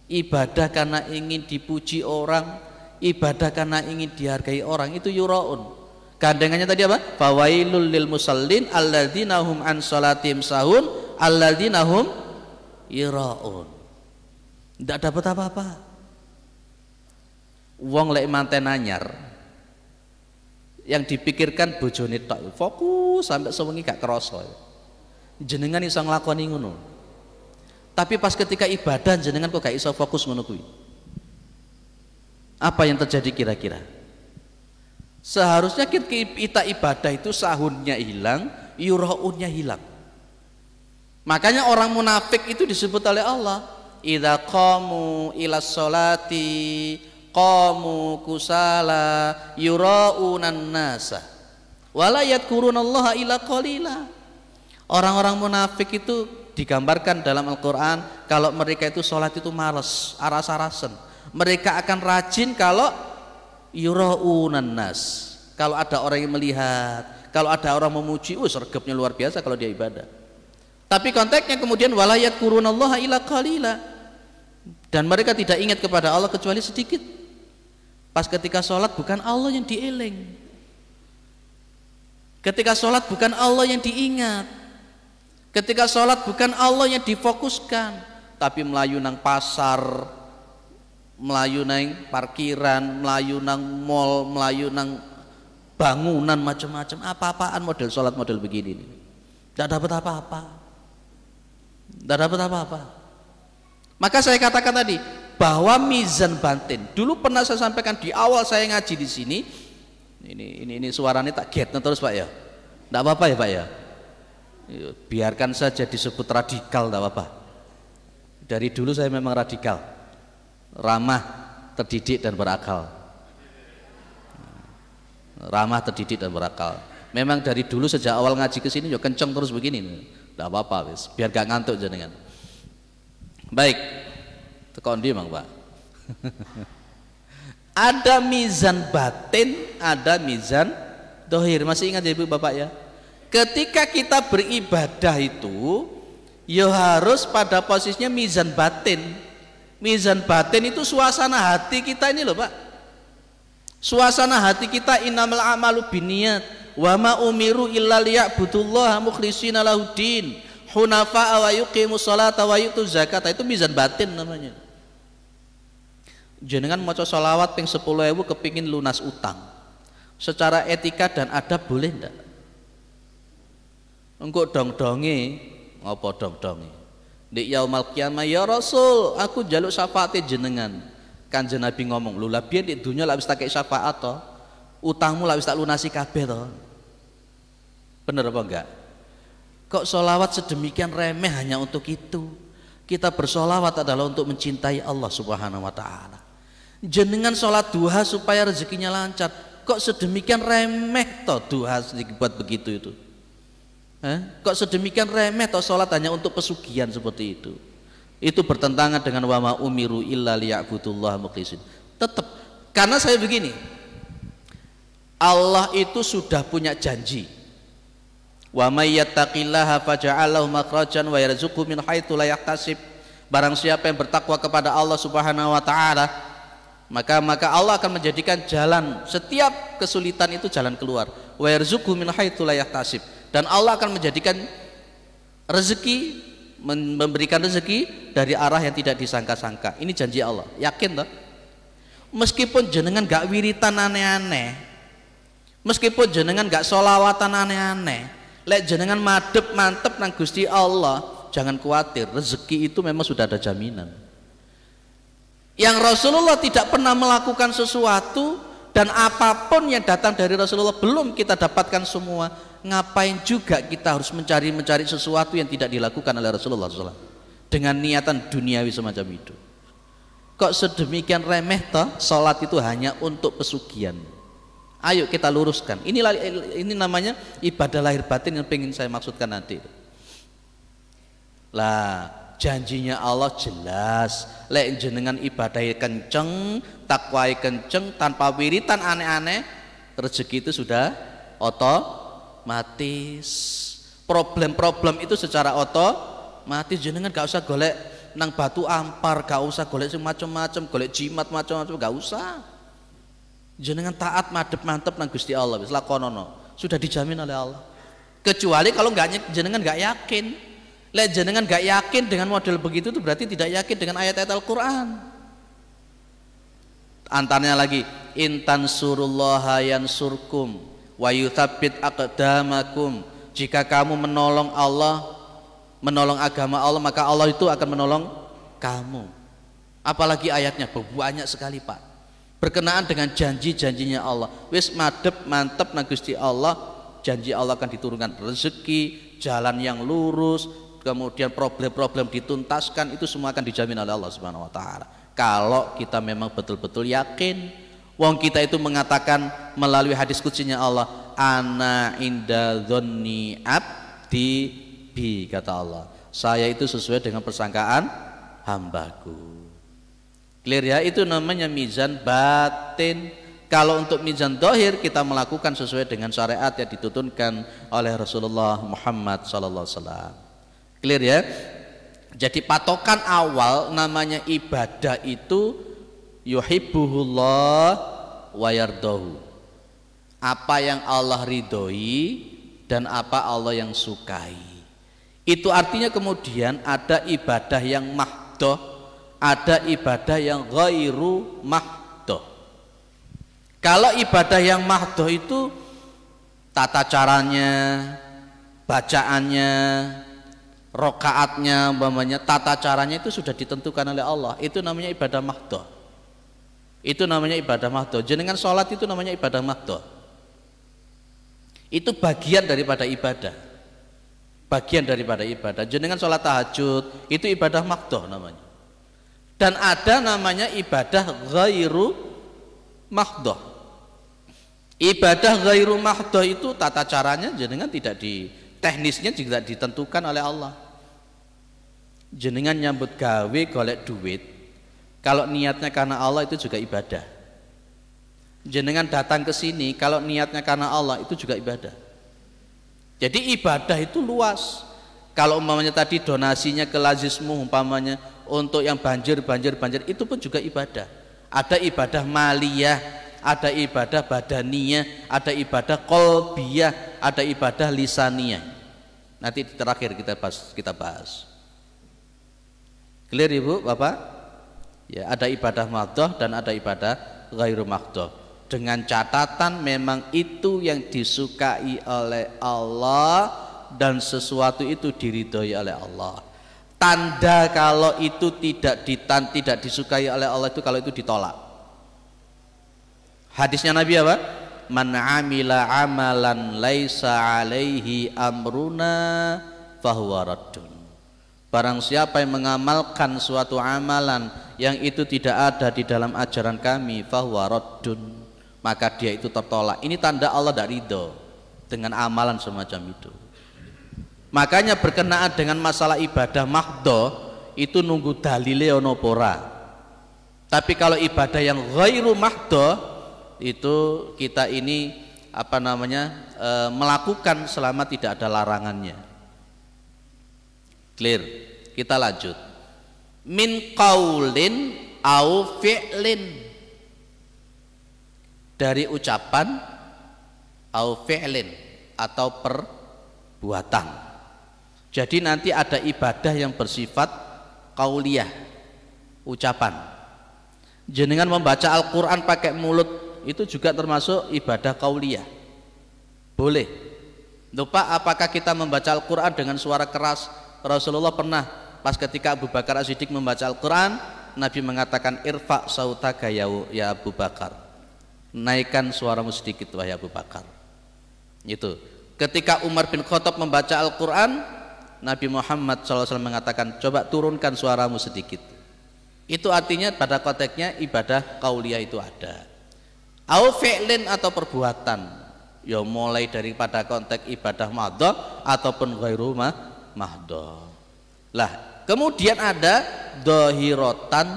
ibadah karena ingin dipuji orang, ibadah karena ingin dihargai orang, itu yura'un. Gandengannya tadi apa? Fawailul lil musallin alladzina hum an salatihim sahun alladzina hum yura'un. Tidak dapat apa-apa. Wong lek manten anyar, yang dipikirkan bojone tok, fokus sampai sewengi gak kerasa. Jenengan iso nglakoni ngono. Tapi pas ketika ibadah jenengan kok gak iso fokus ngono kuwi. Apa yang terjadi kira-kira? Seharusnya kita ibadah itu sahunnya hilang, yura'unnya hilang. Makanya orang munafik itu disebut oleh Allah, idza qamu ilas sholati qamu kusala yura'unan nasa wala yadhkurunallaha illa qalila. Orang-orang munafik itu digambarkan dalam Al-Qur'an kalau mereka itu sholat itu malas, aras-arasan. Mereka akan rajin kalau yura'unan nas, kalau ada orang yang melihat, kalau ada orang memuji, sergapnya luar biasa kalau dia ibadah. Tapi konteksnya kemudian wala yadhkurunallaha illa qalila, dan mereka tidak ingat kepada Allah kecuali sedikit. Pas ketika sholat bukan Allah yang dieling, ketika sholat bukan Allah yang diingat, ketika sholat bukan Allah yang difokuskan, tapi melayu nang pasar, melayu nang parkiran, melayu nang mall, melayu nang bangunan macam-macam, apa-apaan model sholat model begini. Tidak dapat apa-apa, tidak dapat apa-apa. Maka saya katakan tadi bahwa mizan batin, dulu pernah saya sampaikan di awal saya ngaji di sini. Ini suaranya tak get terus Pak ya. Tidak apa-apa ya Pak ya. Biarkan saja disebut radikal, tidak apa-apa. Dari dulu saya memang radikal, ramah, terdidik dan berakal. Ramah, terdidik dan berakal. Memang dari dulu sejak awal ngaji ke sini yo kenceng terus begini. Tidak apa-apa wis, biar gak ngantuk jenengan. Baik, tekon dia Mang Pak. Ada mizan batin, ada mizan dohir. Masih ingat ya Ibu Bapak ya? Ketika kita beribadah itu, ya harus pada posisinya mizan batin. Mizan batin itu suasana hati kita ini loh Pak. Suasana hati kita, innamal a'malu binniyat wa ma umiru illa liya'budullaha mukhlishina lahuddin hunafa'a wa yuqimus sholata wa yutuz zakata. Itu mizan batin namanya. Jenengan maca sholawat ping 10.000 kepingin lunas utang, secara etika dan adab boleh ndak? Engko dong-donge apa dong-donge di yaumul qiyamah, ya Rasul aku njaluk syafaate jenengan. Kanjeng Nabi ngomong, lho lah biyen di dunya lak wis tak kei syafaat to, utangmu lak wis tak lunasi kabeh to. Bener apa enggak? Kok sholawat sedemikian remeh hanya untuk itu? Kita bersolawat adalah untuk mencintai Allah Subhanahu wa ta'ala. Jenengan sholat duha supaya rezekinya lancar, kok sedemikian remeh toh duha dibuat begitu itu? Kok sedemikian remeh toh sholat hanya untuk pesugihan seperti itu? Itu bertentangan dengan wa ma umiru illa liya'budullaha mukhlishin. Tetap, karena saya begini, Allah itu sudah punya janji, wa may yattaqillaha faj'al lahu makhrajan wa yarzuqhu min haitsu la yahtasib. Barang siapa yang bertakwa kepada Allah Subhanahu wa taala, maka Allah akan menjadikan jalan setiap kesulitan itu jalan keluar. Wa yarzuqhu min haitsu la yahtasib. Dan Allah akan menjadikan Rezeki, memberikan rezeki dari arah yang tidak disangka-sangka. Ini janji Allah. Yakin toh? Meskipun jenengan gak wiritan aneh-aneh, meskipun jenengan gak sholawatan aneh-aneh, lek jenengan madep mantep nang Gusti Allah, jangan khawatir, rezeki itu memang sudah ada jaminan. Yang Rasulullah tidak pernah melakukan sesuatu, dan apapun yang datang dari Rasulullah belum kita dapatkan semua, ngapain juga kita harus mencari sesuatu yang tidak dilakukan oleh Rasulullah SAW dengan niatan duniawi semacam itu. Kok sedemikian remeh toh sholat itu hanya untuk pesugihan? Ayo kita luruskan. Ini namanya ibadah lahir batin yang pengen saya maksudkan nanti. Lah, janjinya Allah jelas, lek jenengan ibadahnya kenceng, takwai kenceng, tanpa wiritan aneh-aneh, rezeki itu sudah otomatis. Problem-problem itu secara otomatis. Jenengan gak usah golek nang batu ampar, gak usah golek macam-macam, golek jimat macam-macam, gak usah. Jenengan taat madep mantep nang Gusti Allah, wis lakonono, sudah dijamin oleh Allah. Kecuali kalau jenengan gak yakin. Lek jenengan gak yakin dengan model begitu itu berarti tidak yakin dengan ayat-ayat Al-Qur'an. Antaranya lagi, intan surullaha yansurkum wa yutsabbit aqdamakum. Jika kamu menolong Allah, menolong agama Allah, maka Allah itu akan menolong kamu. Apalagi ayatnya banyak sekali Pak, berkenaan dengan janji-janjinya Allah. Wis madep mantep nang Gusti Allah, janji Allah akan diturunkan rezeki, jalan yang lurus, kemudian problem-problem dituntaskan, itu semua akan dijamin oleh Allah Subhanahu wa taala. Kalau kita memang betul-betul yakin. Wong kita itu mengatakan melalui hadis qudsinya Allah, ana inda dzanni abdi bi, kata Allah, saya itu sesuai dengan persangkaan hambaku. Clear ya? Itu namanya mizan batin. Kalau untuk mizan dohir, kita melakukan sesuai dengan syariat yang dituntunkan oleh Rasulullah Muhammad SAW. Clear ya? Jadi patokan awal namanya ibadah itu yuhibbuhullah wa yardahu. Apa yang Allah ridhoi dan apa Allah yang sukai. Itu artinya kemudian ada ibadah yang mahdoh, ada ibadah yang ghairu mahdoh. Kalau ibadah yang mahdoh itu tata caranya, bacaannya, rokaatnya, umpamanya tata caranya itu sudah ditentukan oleh Allah. Itu namanya ibadah mahdoh. Itu namanya ibadah mahdoh. Jenengan sholat itu namanya ibadah mahdoh. Itu bagian daripada ibadah. Bagian daripada ibadah. Jenengan sholat tahajud itu ibadah mahdoh namanya. Dan ada namanya ibadah ghairu mahdoh. Ibadah ghairu mahdoh itu tata caranya jenengan tidak teknisnya juga ditentukan oleh Allah. Jenengan nyambut gawe golek duit, kalau niatnya karena Allah itu juga ibadah. Jenengan datang ke sini kalau niatnya karena Allah itu juga ibadah. Jadi ibadah itu luas. Kalau umpamanya tadi donasinya ke Lazismu umpamanya untuk yang banjir itu pun juga ibadah. Ada ibadah maliyah, ada ibadah badaniyah, ada ibadah qalbiyah, ada ibadah lisaniyah. Nanti di terakhir kita bahas. Clear Ibu, Bapak? Ya, ada ibadah mahdoh dan ada ibadah ghairu mahdoh. Dengan catatan memang itu yang disukai oleh Allah dan sesuatu itu diridhoi oleh Allah. Tanda kalau itu tidak disukai oleh Allah itu kalau itu ditolak. Hadisnya Nabi apa? Man amila amalan laisa alaihi amruna fahuwa raddun. Barang siapa yang mengamalkan suatu amalan yang itu tidak ada di dalam ajaran kami, fahuwa raddun, maka dia itu tertolak. Ini tanda Allah tidak ridho dengan amalan semacam itu. Makanya berkenaan dengan masalah ibadah mahdoh itu nunggu dalile ono pora. Tapi kalau ibadah yang ghairu mahdoh itu kita ini melakukan selama tidak ada larangannya. Clear? Kita lanjut. Min qaulin au fi'lin, dari ucapan au fi'lin atau perbuatan. Jadi nanti ada ibadah yang bersifat qauliyah, ucapan. Jenengan membaca Al-Quran pakai mulut itu juga termasuk ibadah qauliyah. Boleh. Lupa apakah kita membaca Al-Quran dengan suara keras? Rasulullah pernah pas ketika Abu Bakar As-Siddiq membaca Al-Quran, Nabi mengatakan irfa sautaka ya Abu Bakar, naikkan suaramu sedikit wahai Abu Bakar. Itu ketika Umar bin Khattab membaca Al-Quran, Nabi Muhammad SAW mengatakan coba turunkan suaramu sedikit. Itu artinya pada konteksnya ibadah qauliyah itu ada. Au fi'lin atau perbuatan, ya mulai daripada konteks ibadah mahdhah ataupun ghairu mahdhah. Lah kemudian ada dhahiratan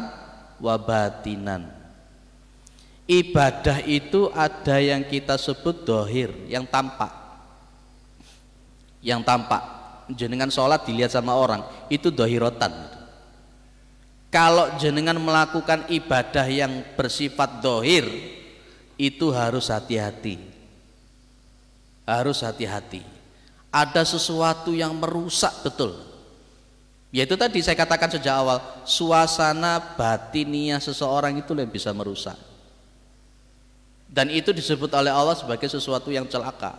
wa batinan. Ibadah itu ada yang kita sebut dhahir, yang tampak. Yang tampak, jenengan sholat dilihat sama orang, itu dhahiratan. Kalau jenengan melakukan ibadah yang bersifat dhahir, itu harus hati-hati. Harus hati-hati. Ada sesuatu yang merusak betul. Yaitu tadi saya katakan sejak awal, suasana batiniah seseorang itu yang bisa merusak. Dan itu disebut oleh Allah sebagai sesuatu yang celaka.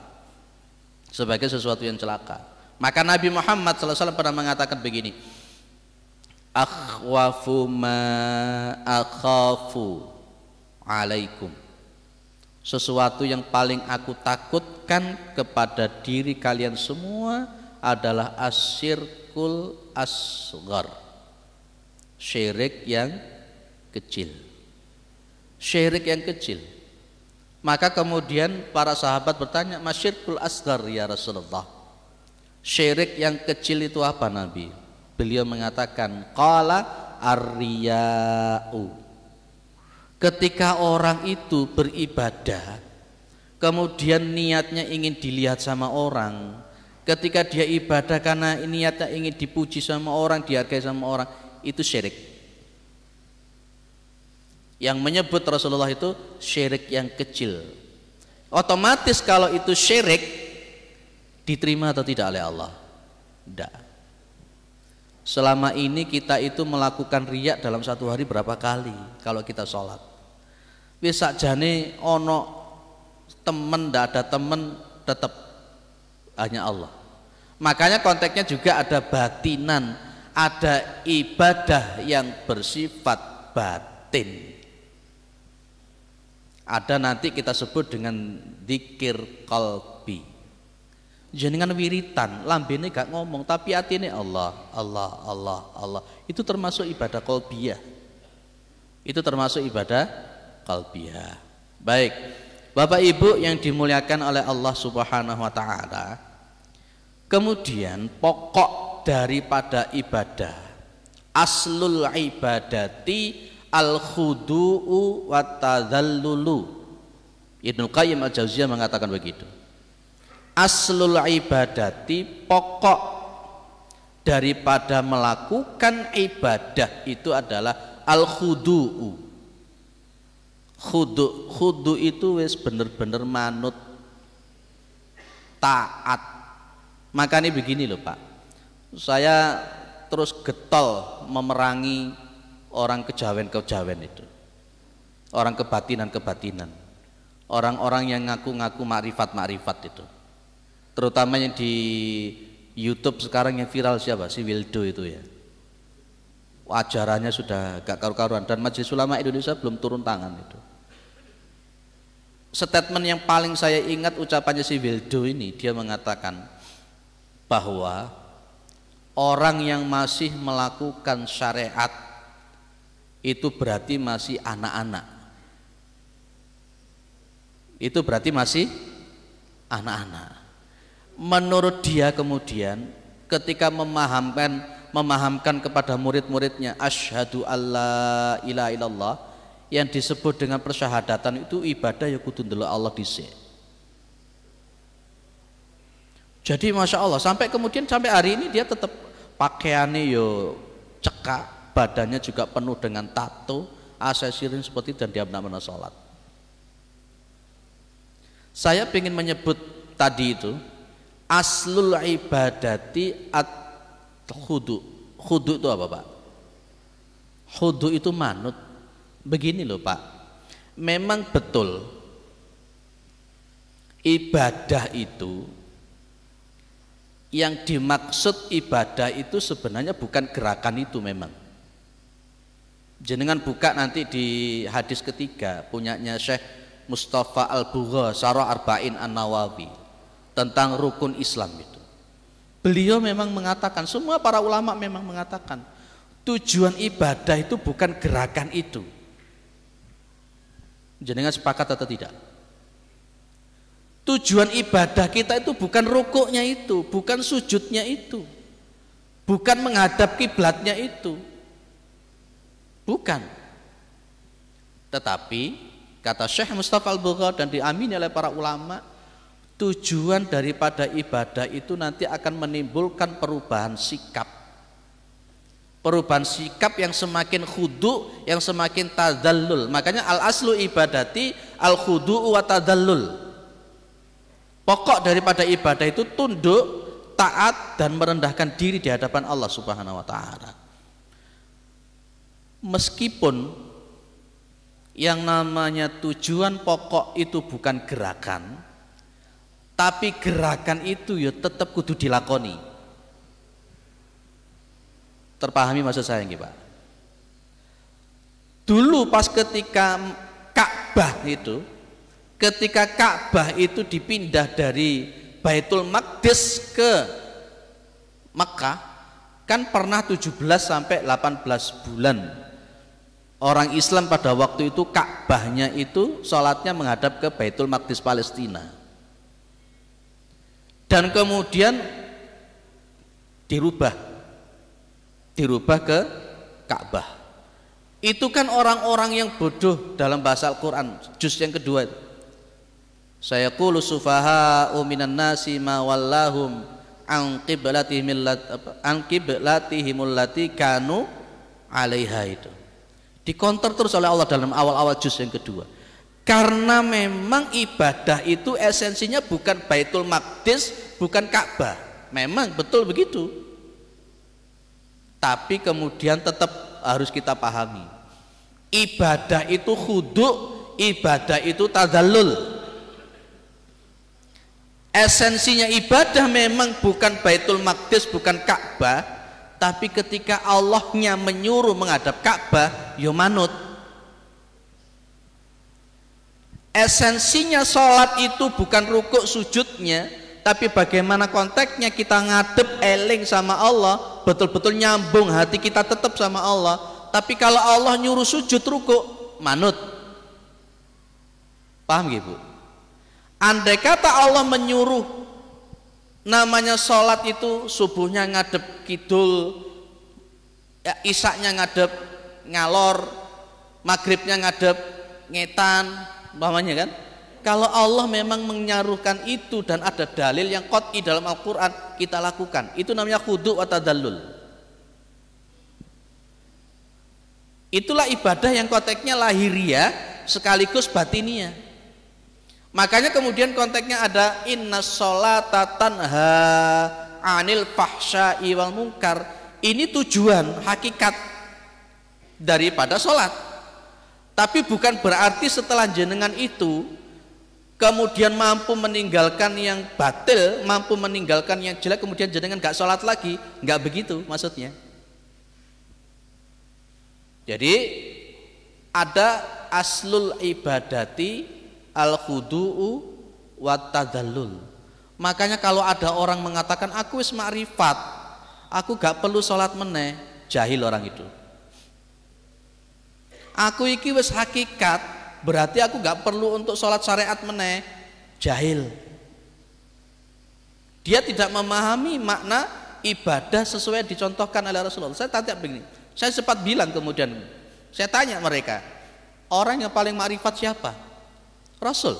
Sebagai sesuatu yang celaka. Maka Nabi Muhammad SAW pernah mengatakan begini, akhwafu ma akhafu alaikum, sesuatu yang paling aku takutkan kepada diri kalian semua adalah asyirkul asghar, syirik yang kecil. Syirik yang kecil. Maka kemudian para sahabat bertanya, masyirkul asghar ya Rasulullah, syirik yang kecil itu apa Nabi? Beliau mengatakan qala ar-riya'u, ketika orang itu beribadah kemudian niatnya ingin dilihat sama orang, ketika dia ibadah karena niatnya ingin dipuji sama orang, dihargai sama orang, itu syirik. Yang menyebut Rasulullah itu syirik yang kecil. Otomatis kalau itu syirik, diterima atau tidak oleh Allah? Tidak. Selama ini kita itu melakukan riya dalam satu hari berapa kali kalau kita sholat? Wis sakjane ono temen, ndak ada temen, tetap hanya Allah. Makanya konteksnya juga ada batinan, ada ibadah yang bersifat batin. Ada nanti kita sebut dengan dzikir qalbi. Jenengan wiritan, lambene gak ngomong tapi atine Allah, Allah, Allah, Allah. Itu termasuk ibadah qalbiyah. Itu termasuk ibadah qalbiyah. Baik. Bapak Ibu yang dimuliakan oleh Allah Subhanahu wa taala. Kemudian pokok daripada ibadah, aslul ibadati al-khudu'u wa tadhallulu. Ibnu Qayyim Al-Jauziyah mengatakan begitu. Aslul ibadati, pokok daripada melakukan ibadah itu adalah al-khudu'u. Khudu itu wis bener-bener manut, taat. Makanya begini loh Pak, saya terus getol memerangi orang kejawen-kejawen itu, orang kebatinan-kebatinan, orang-orang yang ngaku-ngaku makrifat-makrifat itu, terutama yang di YouTube sekarang yang viral siapa? Si Wildo itu ya, ajarannya sudah gak karu-karuan, dan Majelis Ulama Indonesia belum turun tangan itu. Statement yang paling saya ingat ucapannya si Wildo ini, dia mengatakan bahwa orang yang masih melakukan syariat itu berarti masih anak-anak. Itu berarti masih anak-anak. Menurut dia kemudian ketika memahamkan kepada murid-muridnya asyhadu alla ilaha illallah, yang disebut dengan persyahadatan itu ibadah ya kudu ndelok Allah dhisik. Jadi Masya Allah sampai hari ini dia tetap pakaiannya yo cekak, badannya juga penuh dengan tato, aksesorinya seperti itu, dan dia benar-benar sholat. Saya ingin menyebut tadi itu aslul ibadati Khudu. Khudu itu apa, Pak? Khudu itu manut. Begini loh, Pak. Memang betul ibadah itu, yang dimaksud ibadah itu sebenarnya bukan gerakan itu memang. Jenengan buka nanti di hadis ketiga punyanya Syekh Mustafa Al-Bugha Syarah Arba'in An-Nawawi tentang rukun Islam itu. Beliau memang mengatakan, semua para ulama memang mengatakan, tujuan ibadah itu bukan gerakan itu. Jenengan sepakat atau tidak? Tujuan ibadah kita itu bukan rukuknya itu, bukan sujudnya itu, bukan menghadap kiblatnya itu, bukan. Tetapi kata Syekh Mustafa Al-Bugha dan diamini oleh para ulama, tujuan daripada ibadah itu nanti akan menimbulkan perubahan sikap. Perubahan sikap yang semakin khudu, yang semakin tadallul. Makanya al-aslu ibadati al-khudu'u wa tadallul. Pokok daripada ibadah itu tunduk, taat, dan merendahkan diri di hadapan Allah Subhanahu wa ta'ala. Meskipun yang namanya tujuan pokok itu bukan gerakan, tapi gerakan itu ya tetap kudu dilakoni. Terpahami maksud saya nggih, Pak? Dulu pas ketika Ka'bah itu dipindah dari Baitul Maqdis ke Makkah, kan pernah 17 sampai 18 bulan orang Islam pada waktu itu Ka'bahnya itu sholatnya menghadap ke Baitul Maqdis Palestina. Dan kemudian dirubah ke Ka'bah. Itu kan orang-orang yang bodoh dalam bahasa Al-Quran, juz yang kedua itu. Sayaqulu sufaha'u minan nasi ma wallahum an qiblatihim allati kanu 'alaiha itu. Dikonter terus oleh Allah dalam awal-awal juz yang kedua. Karena memang ibadah itu esensinya bukan Baitul Maqdis, bukan Ka'bah. Memang betul begitu. Tapi kemudian tetap harus kita pahami, ibadah itu khudu', ibadah itu tadallul. Esensinya ibadah memang bukan Baitul Maqdis, bukan Ka'bah, tapi ketika Allahnya menyuruh menghadap Ka'bah, ya manut. Esensinya sholat itu bukan rukuk sujudnya, tapi bagaimana konteksnya kita ngadep eling sama Allah, betul-betul nyambung hati kita tetap sama Allah. Tapi kalau Allah nyuruh sujud rukuk, manut. Paham gak, Bu? Andai kata Allah menyuruh namanya sholat itu subuhnya ngadep kidul, ya, isaknya ngadep ngalor, maghribnya ngadep ngetan, umpamanya kan. Kalau Allah memang menyaruhkan itu dan ada dalil yang qat'i dalam Al-Quran, kita lakukan. Itu namanya khudu' wa tadallul. Itulah ibadah yang konteksnya lahiriah sekaligus batiniah. Makanya kemudian konteksnya ada innas sholata tanha 'anil fahsya'i wal munkar. Ini tujuan hakikat daripada sholat. Tapi bukan berarti setelah jenengan itu kemudian mampu meninggalkan yang batil, mampu meninggalkan yang jelek, kemudian jenengan gak sholat lagi. Gak begitu maksudnya. Jadi ada aslul ibadati al-khudu'u wa tadallul. Makanya kalau ada orang mengatakan aku wis ma'rifat, aku gak perlu sholat meneh, jahil orang itu. Aku iki wis hakikat, berarti aku gak perlu untuk sholat syariat meneh, jahil. Dia tidak memahami makna ibadah sesuai dicontohkan oleh Rasulullah. Saya tanya begini, saya sempat bilang kemudian, saya tanya mereka, orang yang paling ma'rifat siapa? Rasul.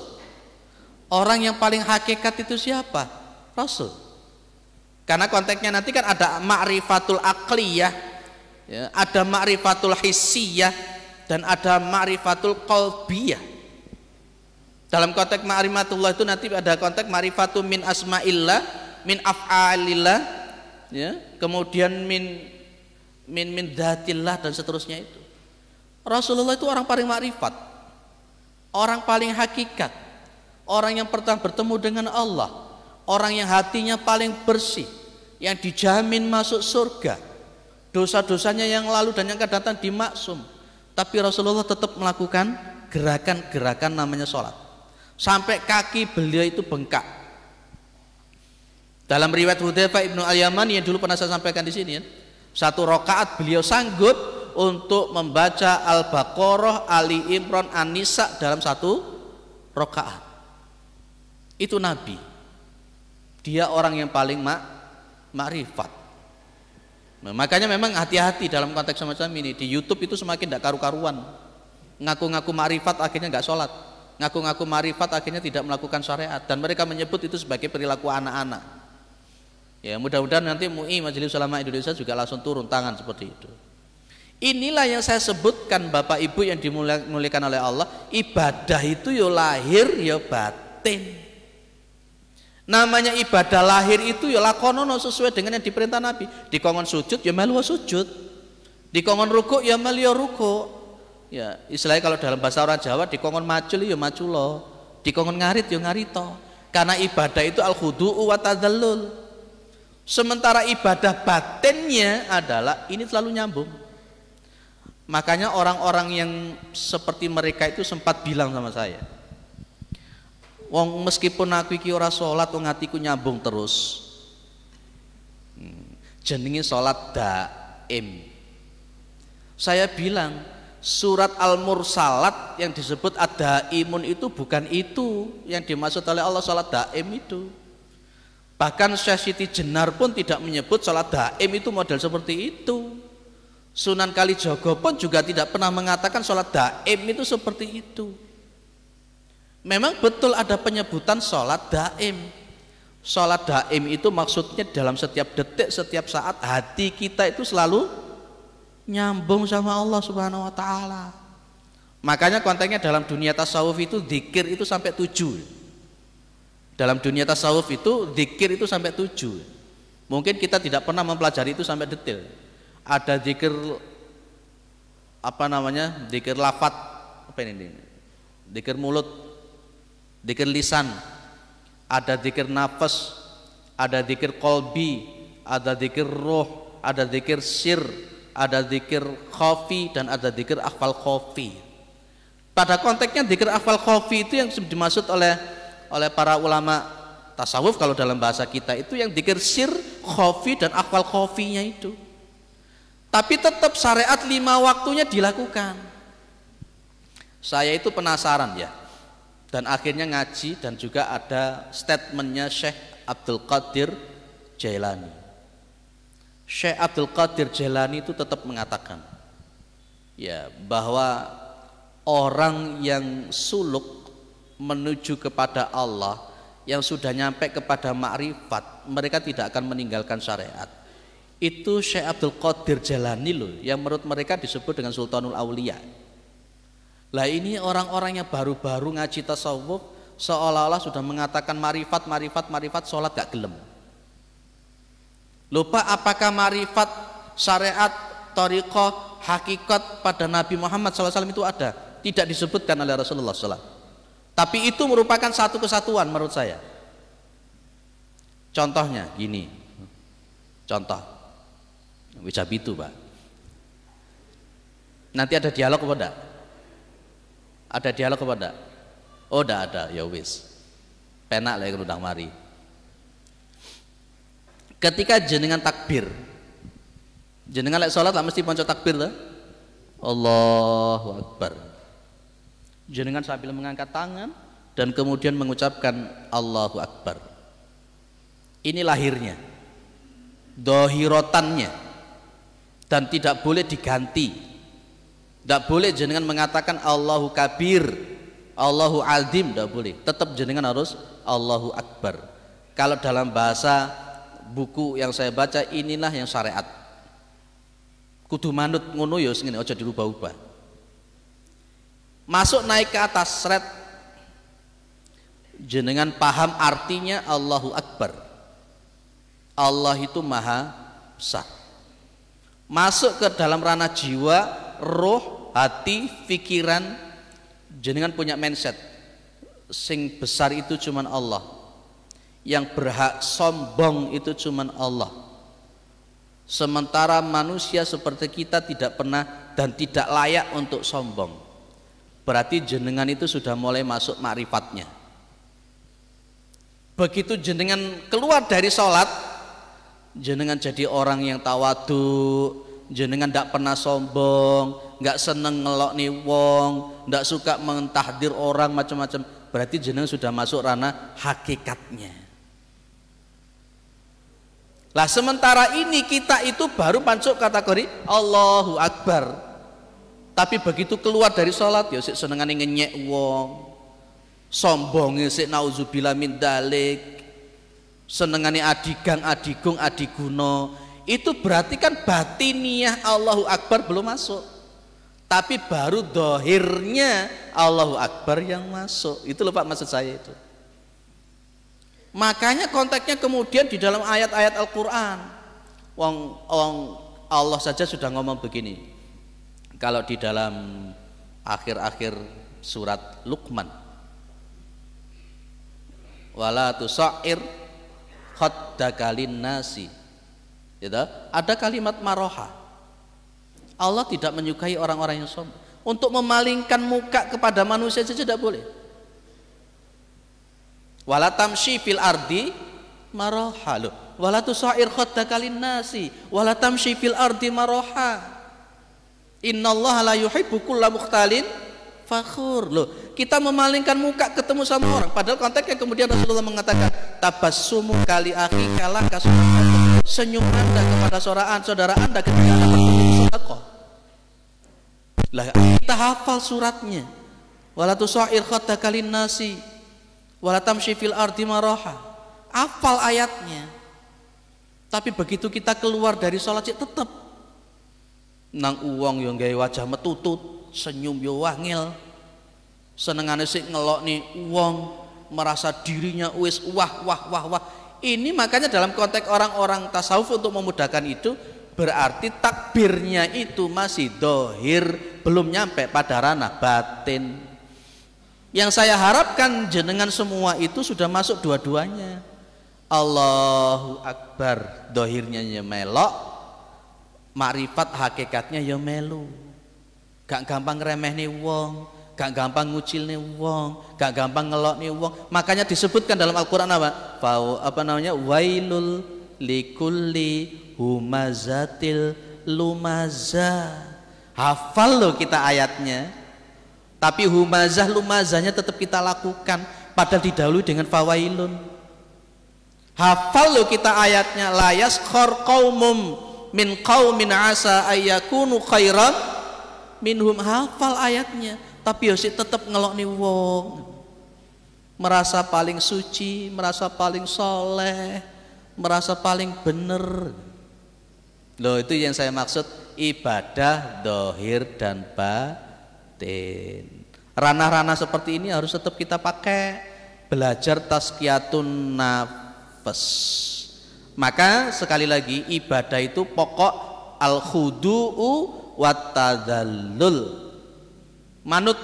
Orang yang paling hakikat itu siapa? Rasul. Karena konteksnya nanti kan ada ma'rifatul aqliyah, ya, ada ma'rifatul hissiyah, dan ada ma'rifatul qalbiyah. Dalam konteks ma'rifatullah itu nanti ada konteks ma'rifatul min asma'illah, min af'alillah, ya, kemudian min datillah dan seterusnya itu. Rasulullah itu orang paling makrifat, orang paling hakikat, orang yang pernah bertemu dengan Allah, orang yang hatinya paling bersih, yang dijamin masuk surga, dosa-dosanya yang lalu dan yang akan datang dimaksum. Tapi Rasulullah tetap melakukan gerakan-gerakan namanya sholat, sampai kaki beliau itu bengkak. Dalam riwayat Hudzaifah ibnu Al-Yaman yang dulu pernah saya sampaikan di sini, ya, 1 rakaat beliau sanggup untuk membaca Al-Baqarah, Ali Imran, An-Nisa dalam 1 rakaat. Itu Nabi. Dia orang yang paling makrifat. Nah, makanya memang hati-hati dalam konteks semacam ini. Di YouTube itu semakin tidak karu-karuan. Ngaku-ngaku makrifat akhirnya nggak sholat. Ngaku-ngaku makrifat akhirnya tidak melakukan syariat. Dan mereka menyebut itu sebagai perilaku anak-anak. Ya, mudah-mudahan nanti MUI Majelis Ulama Indonesia juga langsung turun tangan seperti itu. Inilah yang saya sebutkan Bapak Ibu yang dimuliakan oleh Allah. Ibadah itu ya lahir ya batin. Namanya ibadah lahir itu ya lakonono sesuai dengan yang diperintah Nabi. Dikongkon sujud ya melu sujud, dikongkon ruku ya melu ruku. Ya istilahnya kalau dalam bahasa orang Jawa dikongkon macul ya maculo, dikongkon ngarit ya ngarito. Karena ibadah itu al-khudu'u wa tadzallul. Sementara ibadah batinnya adalah ini selalu nyambung. Makanya orang-orang yang seperti mereka itu sempat bilang sama saya, wong meskipun aku iki ora salat wong atiku nyambung terus. Jenenge salat daim. Saya bilang surat Al-Mursalat yang disebut ad-daimun itu bukan itu yang dimaksud oleh Allah salat daim itu. Bahkan Syekh Siti Jenar pun tidak menyebut salat daim itu model seperti itu. Sunan Kalijogo pun juga tidak pernah mengatakan sholat daim itu seperti itu. Memang betul ada penyebutan sholat daim. Sholat daim itu maksudnya dalam setiap detik, setiap saat hati kita itu selalu nyambung sama Allah Subhanahu wa ta'ala. Makanya konteksnya dalam dunia tasawuf itu zikir itu sampai 7. Dalam dunia tasawuf itu zikir itu sampai 7. Mungkin kita tidak pernah mempelajari itu sampai detail. Ada zikir apa namanya, zikir lafat, apa ini, zikir mulut, zikir lisan, ada zikir nafas, ada zikir kolbi, ada zikir roh, ada zikir sir, ada zikir khafi, dan ada zikir akhfal khafi. Pada konteksnya zikir akhfal khafi itu yang dimaksud oleh para ulama tasawuf kalau dalam bahasa kita itu yang zikir sir, khafi, dan akhfal khafinya itu. Tapi tetap syariat 5 waktunya dilakukan. Saya itu penasaran ya, dan akhirnya ngaji dan juga ada statementnya Syekh Abdul Qadir Jailani. Syekh Abdul Qadir Jailani itu tetap mengatakan ya bahwa orang yang suluk menuju kepada Allah, yang sudah nyampe kepada makrifat, mereka tidak akan meninggalkan syariat. Itu Syekh Abdul Qadir Jailani loh, yang menurut mereka disebut dengan Sultanul Aulia. Lah ini orang-orang yang baru-baru ngaji tasawuf seolah-olah sudah mengatakan marifat, sholat gak gelem. Lupa apakah marifat, syariat, thariqah, hakikat pada Nabi Muhammad SAW itu ada? Tidak disebutkan oleh Rasulullah SAW. Tapi itu merupakan satu kesatuan menurut saya. Contohnya gini, contoh Wicap itu Pak. Nanti ada dialog apa enggak? Ada dialog apa enggak? Oh enggak ada, ya wis. Penak lah yang undang mari. Ketika jenengan takbir, jenengan lek salat lah mesti panca takbir lah. Allahu Akbar. Jenengan sambil mengangkat tangan dan kemudian mengucapkan Allahu Akbar. Ini lahirnya, dohirotannya. Dan tidak boleh diganti. Tidak boleh jenengan mengatakan Allahu Kabir, Allahu Azim, tidak boleh. Tetap jenengan harus Allahu Akbar. Kalau dalam bahasa buku yang saya baca, inilah yang syariat. Kudu manut ngono ya sing aja dirubah-ubah. Masuk naik ke atas seret, jenengan paham artinya Allahu Akbar. Allah itu maha besar. Masuk ke dalam ranah jiwa, roh, hati, pikiran, jenengan punya mindset sing besar itu cuman Allah, yang berhak sombong itu cuman Allah. Sementara manusia seperti kita tidak pernah dan tidak layak untuk sombong. Berarti jenengan itu sudah mulai masuk ma'rifatnya. Begitu jenengan keluar dari sholat, jenengan jadi orang yang tawadu, jenengan tidak pernah sombong, nggak seneng ngelok nih wong, nggak suka mentahdir orang macam-macam. Berarti jenengan sudah masuk ranah hakikatnya. Lah sementara ini kita itu baru masuk kategori Allahu Akbar. Tapi begitu keluar dari sholat ya sik senengane ngenyek wong, sombongnya sik nauzubillah min dalik, senengane adigang adigung adiguno. Itu berarti kan batiniyah Allahu Akbar belum masuk, tapi baru dohirnya Allahu Akbar yang masuk. Itu loh Pak maksud saya itu. Makanya konteksnya kemudian di dalam ayat-ayat Al-Quran, Allah saja sudah ngomong begini. Kalau di dalam akhir-akhir surat Luqman, wala tusair khaddaka linnasi, gitu, ada kalimat maroha. Allah tidak menyukai orang-orang yang sombong. Untuk memalingkan muka kepada manusia saja tidak boleh. Wala tamshi fil ardi maroha, loh. Wala tusair khaddaka linnasi wala tamshi fil ardi maroha. Innallaha la yuhibbu kulla mukhtalin fakhur. Loh, kita memalingkan muka ketemu sama orang, padahal konteksnya kemudian Rasulullah mengatakan tabassumu kali akhi kala kasunah, senyum Anda kepada saudara Anda ketika Anda bertemu sedekah. Lah kita hafal suratnya. Wala tusair khaddaka linnasi wala tamshi fil ardi maraha. Hafal ayatnya. Tapi begitu kita keluar dari sholat tetap nang uang yang gawe wajah metutut, senyum yo wangil, senengane sik ngelokni uang, merasa dirinya wis wah. Ini makanya dalam konteks orang-orang tasawuf untuk memudahkan itu berarti takbirnya itu masih dohir, belum nyampe pada ranah batin. Yang saya harapkan jenengan semua itu sudah masuk dua-duanya. Allahu Akbar, dohirnya melok, makrifat hakikatnya ya melu. Gak gampang remeh nih wong, gak gampang ngucil nih wong, gak gampang ngelok nih wong. Makanya disebutkan dalam Al-Qur'an apa namanya? Wailul likulli humazatil lumaza. Hafal loh kita ayatnya. Tapi humazah lumazahnya tetap kita lakukan, padahal didahului dengan fawailun. Hafal loh kita ayatnya, la yaskhar qaumum min qaumin asa ayyakunu khairan minhum. Hafal ayatnya, tapi ya tetap ngelokni wong, merasa paling suci, merasa paling soleh, merasa paling bener. Loh itu yang saya maksud ibadah dohir dan batin. Ranah-ranah seperti ini harus tetap kita pakai, belajar tazkiyatun nafs. Maka sekali lagi ibadah itu pokok al-khudu'u wat-tadallul. Manut.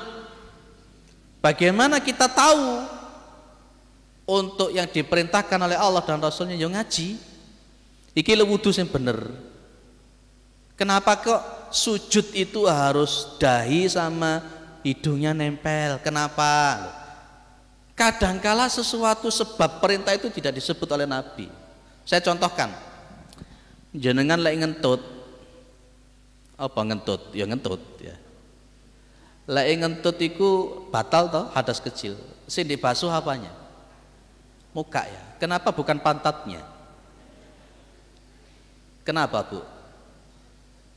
Bagaimana kita tahu untuk yang diperintahkan oleh Allah dan Rasulnya yang ngaji? Iki le wudu sing bener. Kenapa kok sujud itu harus dahi sama hidungnya nempel? Kenapa? Kadangkala sesuatu sebab perintah itu tidak disebut oleh Nabi. Saya contohkan, jenengan lek ngentut, apa ngentut? Ya ngentut ya. Lek ngentut itu batal toh, hadas kecil. Sing dibasuh apanya? Muka ya. Kenapa bukan pantatnya? Kenapa Bu?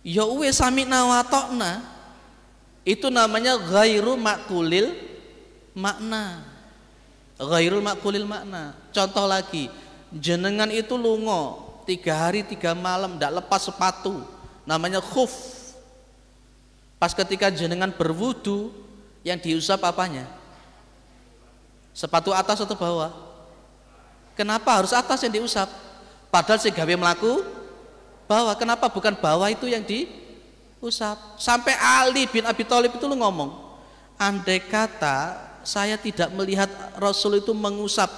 Ya uwe sami nawatokna. Itu namanya ghairu makulil makna. Ghairul makulil makna. Contoh lagi, jenengan itu lungo 3 hari 3 malam ndak lepas sepatu, namanya khuf. Pas ketika jenengan berwudu, yang diusap apanya? Sepatu atas atau bawah? Kenapa harus atas yang diusap? Padahal sing gawe mlaku bawah. Kenapa bukan bawah itu yang diusap? Sampai Ali bin Abi Thalib itu lu ngomong, andai kata saya tidak melihat Rasul itu mengusap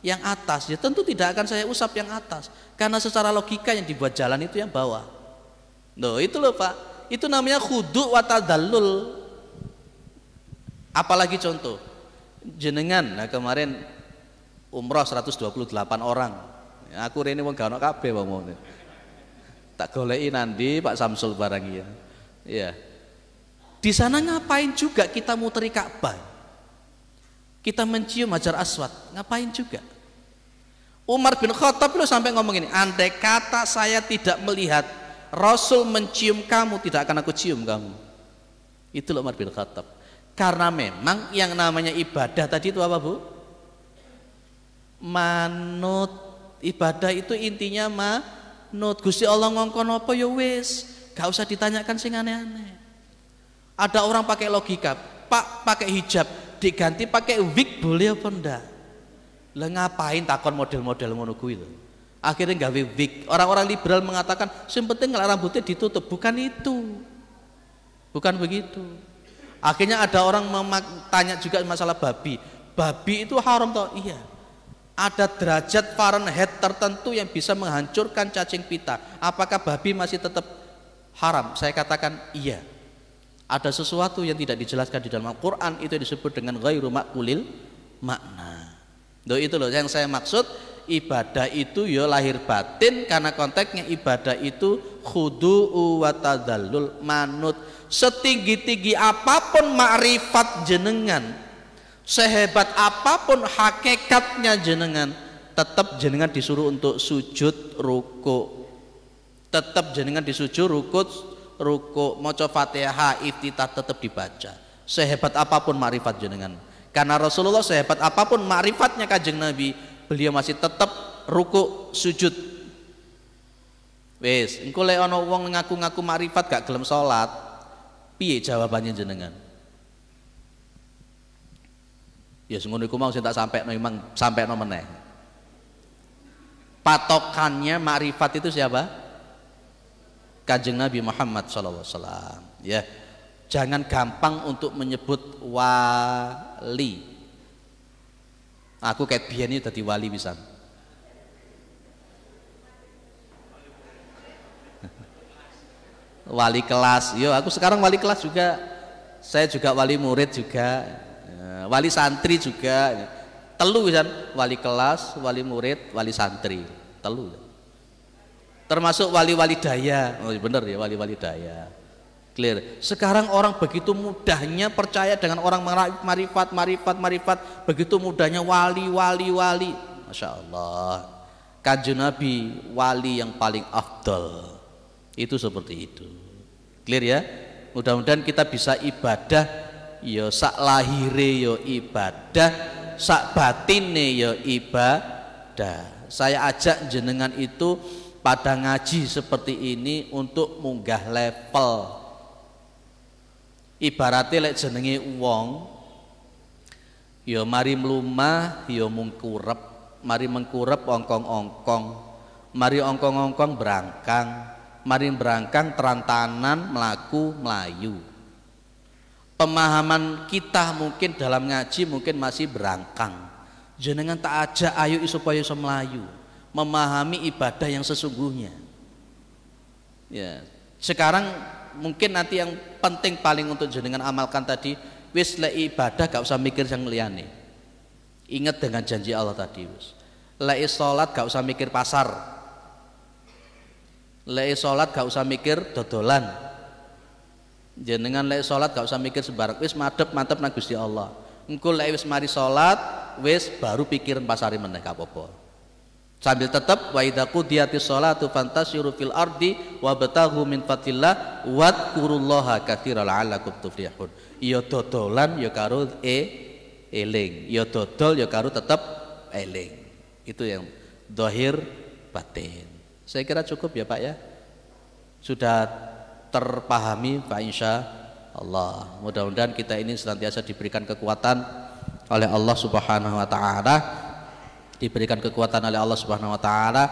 yang atas, ya tentu tidak akan saya usap yang atas, karena secara logika yang dibuat jalan itu yang bawah. Loh itu loh Pak, itu namanya khudu' wa tadallul. Apalagi contoh jenengan, nah kemarin umroh 128 orang, aku rene wong gak ono kabeh wong tak goleki nanti Pak Samsul barang ya. Di sana ngapain juga kita muteri Ka'bah, kita mencium Hajar Aswad, ngapain juga? Umar bin Khattab itu sampai ngomong ini, andai kata saya tidak melihat Rasul mencium kamu, tidak akan aku cium kamu. Itu loh Umar bin Khattab. Karena memang yang namanya ibadah tadi itu apa Bu? Manut. Ibadah itu intinya manut. Gusti Allah ngongkon apa ya wis, gak usah ditanyakan sing aneh-aneh. Ada orang pakai logika, Pak pakai hijab diganti pakai wig boleh apa ndak? Lah ngapain takon model-model ngono kuwi lho. Akhirnya gawe wig. Orang-orang liberal mengatakan yang penting rambutnya ditutup. Bukan itu, bukan begitu. Akhirnya ada orang tanya juga masalah babi. Babi itu haram toh? Iya. Ada derajat Fahrenheit tertentu yang bisa menghancurkan cacing pita. Apakah babi masih tetap haram? Saya katakan iya. Ada sesuatu yang tidak dijelaskan di dalam Al-Quran, itu disebut dengan ghairu ma'kulil makna. Loh itu loh yang saya maksud, ibadah itu ya lahir batin, karena konteksnya ibadah itu khudu'u wa tadallul, manut. Setinggi-tinggi apapun makrifat jenengan, sehebat apapun hakikatnya jenengan, tetap jenengan disuruh untuk sujud ruku, tetap jenengan disuruh ruku, maca Fatihah, iftitah tetap dibaca. Sehebat apapun makrifat jenengan, karena Rasulullah sehebat apapun makrifatnya Kanjeng Nabi, beliau masih tetap ruku sujud. Wes, engko lek ana wong ngaku-ngaku makrifat gak gelem salat, piye jawabannya jenengan? Ya ngono iku mau sing tak sampekno, memang sampekno meneh. Patokannya makrifat itu siapa? Kanjeng Nabi Muhammad SAW. Ya, jangan gampang untuk menyebut wali. Aku kayak biyen iki dadi wali pisan. Wali kelas. Yo, aku sekarang wali kelas juga. Saya juga wali murid juga. Wali santri juga. Telu pisan, wali kelas, wali murid, wali santri. Telu. Termasuk wali-wali daya. Oh bener ya, wali-wali daya. Clear. Sekarang orang begitu mudahnya percaya dengan orang marifat. Begitu mudahnya wali. Masya Allah. Kanjeng Nabi wali yang paling afdal. Itu seperti itu. Clear ya. Mudah-mudahan kita bisa ibadah ya sak lahire ya ibadah, sak batine ya ibadah. Saya ajak jenengan itu pada ngaji seperti ini untuk munggah level. Ibaratnya lek jenenge wong ya mari mlumah ya mungkurep, mari mengkurep ongkong-ongkong, mari ongkong-ongkong berangkang, mari berangkang terantanan melaku melayu. Pemahaman kita mungkin dalam ngaji mungkin masih berangkang. Jenengan tak ajak ayo supaya iso melayu, memahami ibadah yang sesungguhnya. Ya, sekarang mungkin nanti yang penting paling untuk jenengan amalkan tadi, wis lek ibadah gak usah mikir yang liyane. Ingat dengan janji Allah tadi, wis. Lek salat gak usah mikir pasar. Lek salat gak usah mikir dodolan. Jenengan lek salat gak usah mikir sembarang, wis mantep nang Gusti Allah. Engko lek wis mari salat, wis baru pikiran pasare meneh gak apa-apa. Sambil tetap wa idza qudiyatis sholatu fantasyiru fil ardi wabtaghu min fadlillah wadhkurullaha katsiran la'allakum tuflihun. Ya dodolan ya karo eling, ya dodol ya karo tetep eling. Itu yang zahir batin. Saya kira cukup ya Pak ya. Sudah terpahami Pak insya Allah. Mudah-mudahan kita ini senantiasa diberikan kekuatan oleh Allah Subhanahu wa taala, diberikan kekuatan oleh Allah Subhanahu wa taala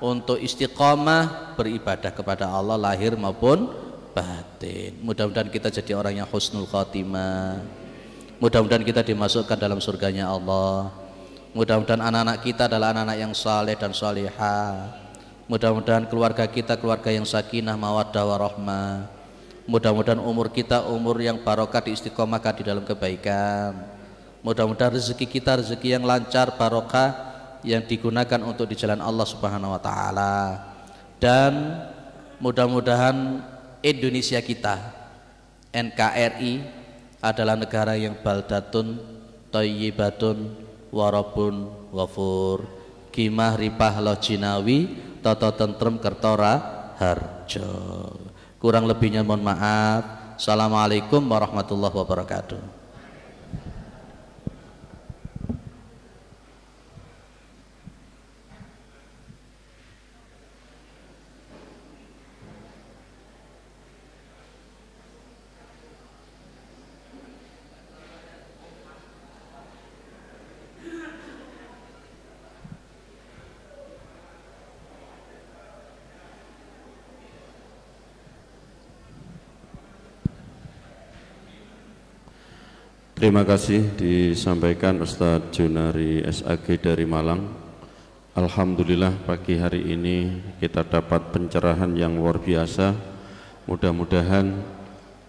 untuk istiqomah beribadah kepada Allah lahir maupun batin. Mudah-mudahan kita jadi orang yang husnul khatimah. Mudah-mudahan kita dimasukkan dalam surganya Allah. Mudah-mudahan anak-anak kita adalah anak-anak yang saleh dan salihah. Mudah-mudahan keluarga kita keluarga yang sakinah mawaddah warahmah. Mudah-mudahan umur kita umur yang barokah diistiqomahkan di dalam kebaikan. Mudah-mudahan rezeki kita rezeki yang lancar barokah yang digunakan untuk di jalan Allah Subhanahu wa taala. Dan mudah-mudahan Indonesia kita NKRI adalah negara yang baldatun thayyibatun warabun ghafur kimah ripah lo jinawi tata tentrem kertora harjo. Kurang lebihnya mohon maaf. Assalamualaikum warahmatullahi wabarakatuh. Terima kasih disampaikan Ustadz Junari SAG dari Malang. Alhamdulillah pagi hari ini kita dapat pencerahan yang luar biasa. Mudah-mudahan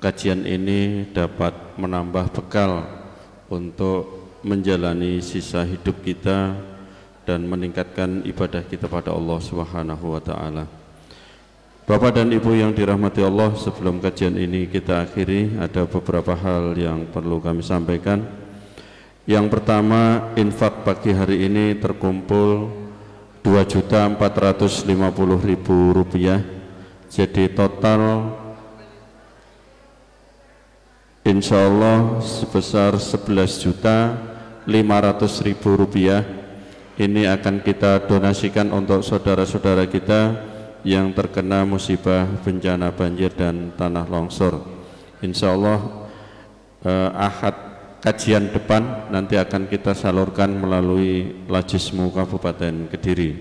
kajian ini dapat menambah bekal untuk menjalani sisa hidup kita dan meningkatkan ibadah kita pada Allah Subhanahu wa taala. Bapak dan Ibu yang dirahmati Allah, sebelum kajian ini kita akhiri, ada beberapa hal yang perlu kami sampaikan. Yang pertama, infak pagi hari ini terkumpul Rp2.450.000. Jadi total insya Allah sebesar Rp11.500.000. Ini akan kita donasikan untuk saudara-saudara kita yang terkena musibah bencana banjir dan tanah longsor. Insya Allah Ahad kajian depan nanti akan kita salurkan melalui Lajismu Kabupaten Kediri.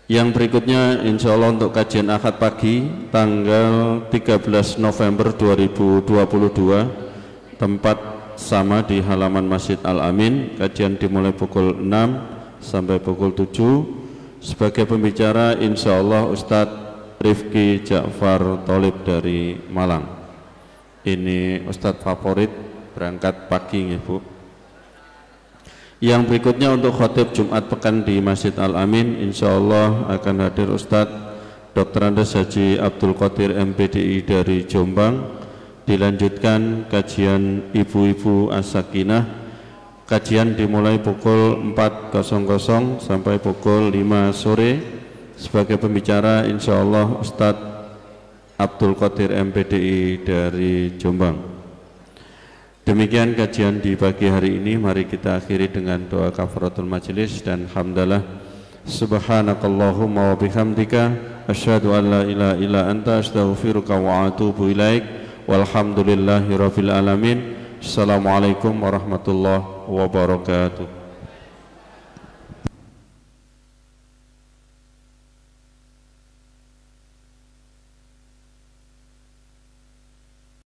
Yang berikutnya insya Allah untuk kajian Ahad pagi tanggal 13 November 2022, tempat sama di halaman Masjid Al-Amin. Kajian dimulai pukul 6 sampai pukul 7. Sebagai pembicara insya Allah Ustadz Rifki Ja'far Tholib dari Malang. Ini Ustadz favorit berangkat pagi ya Bu. Yang berikutnya untuk khotib Jumat pekan di Masjid Al-Amin, insya Allah akan hadir Ustadz Dr. Andes Haji Abdul Qadir MPDI dari Jombang. Dilanjutkan kajian Ibu-Ibu As-Sakinah. Kajian dimulai pukul 4.00 sampai pukul 5 sore. Sebagai pembicara insya Allah Ustadz Abdul Qadir MPDI dari Jombang. Demikian kajian di pagi hari ini. Mari kita akhiri dengan doa kafaratul majelis dan hamdalah. Subhanakallahumma wa bihamdika asyhadu an la ilaha illa anta astaghfiruka wa atubu ilaik. Walhamdulillahi rabbil alamin. Assalamualaikum warahmatullahi wabarakatuh.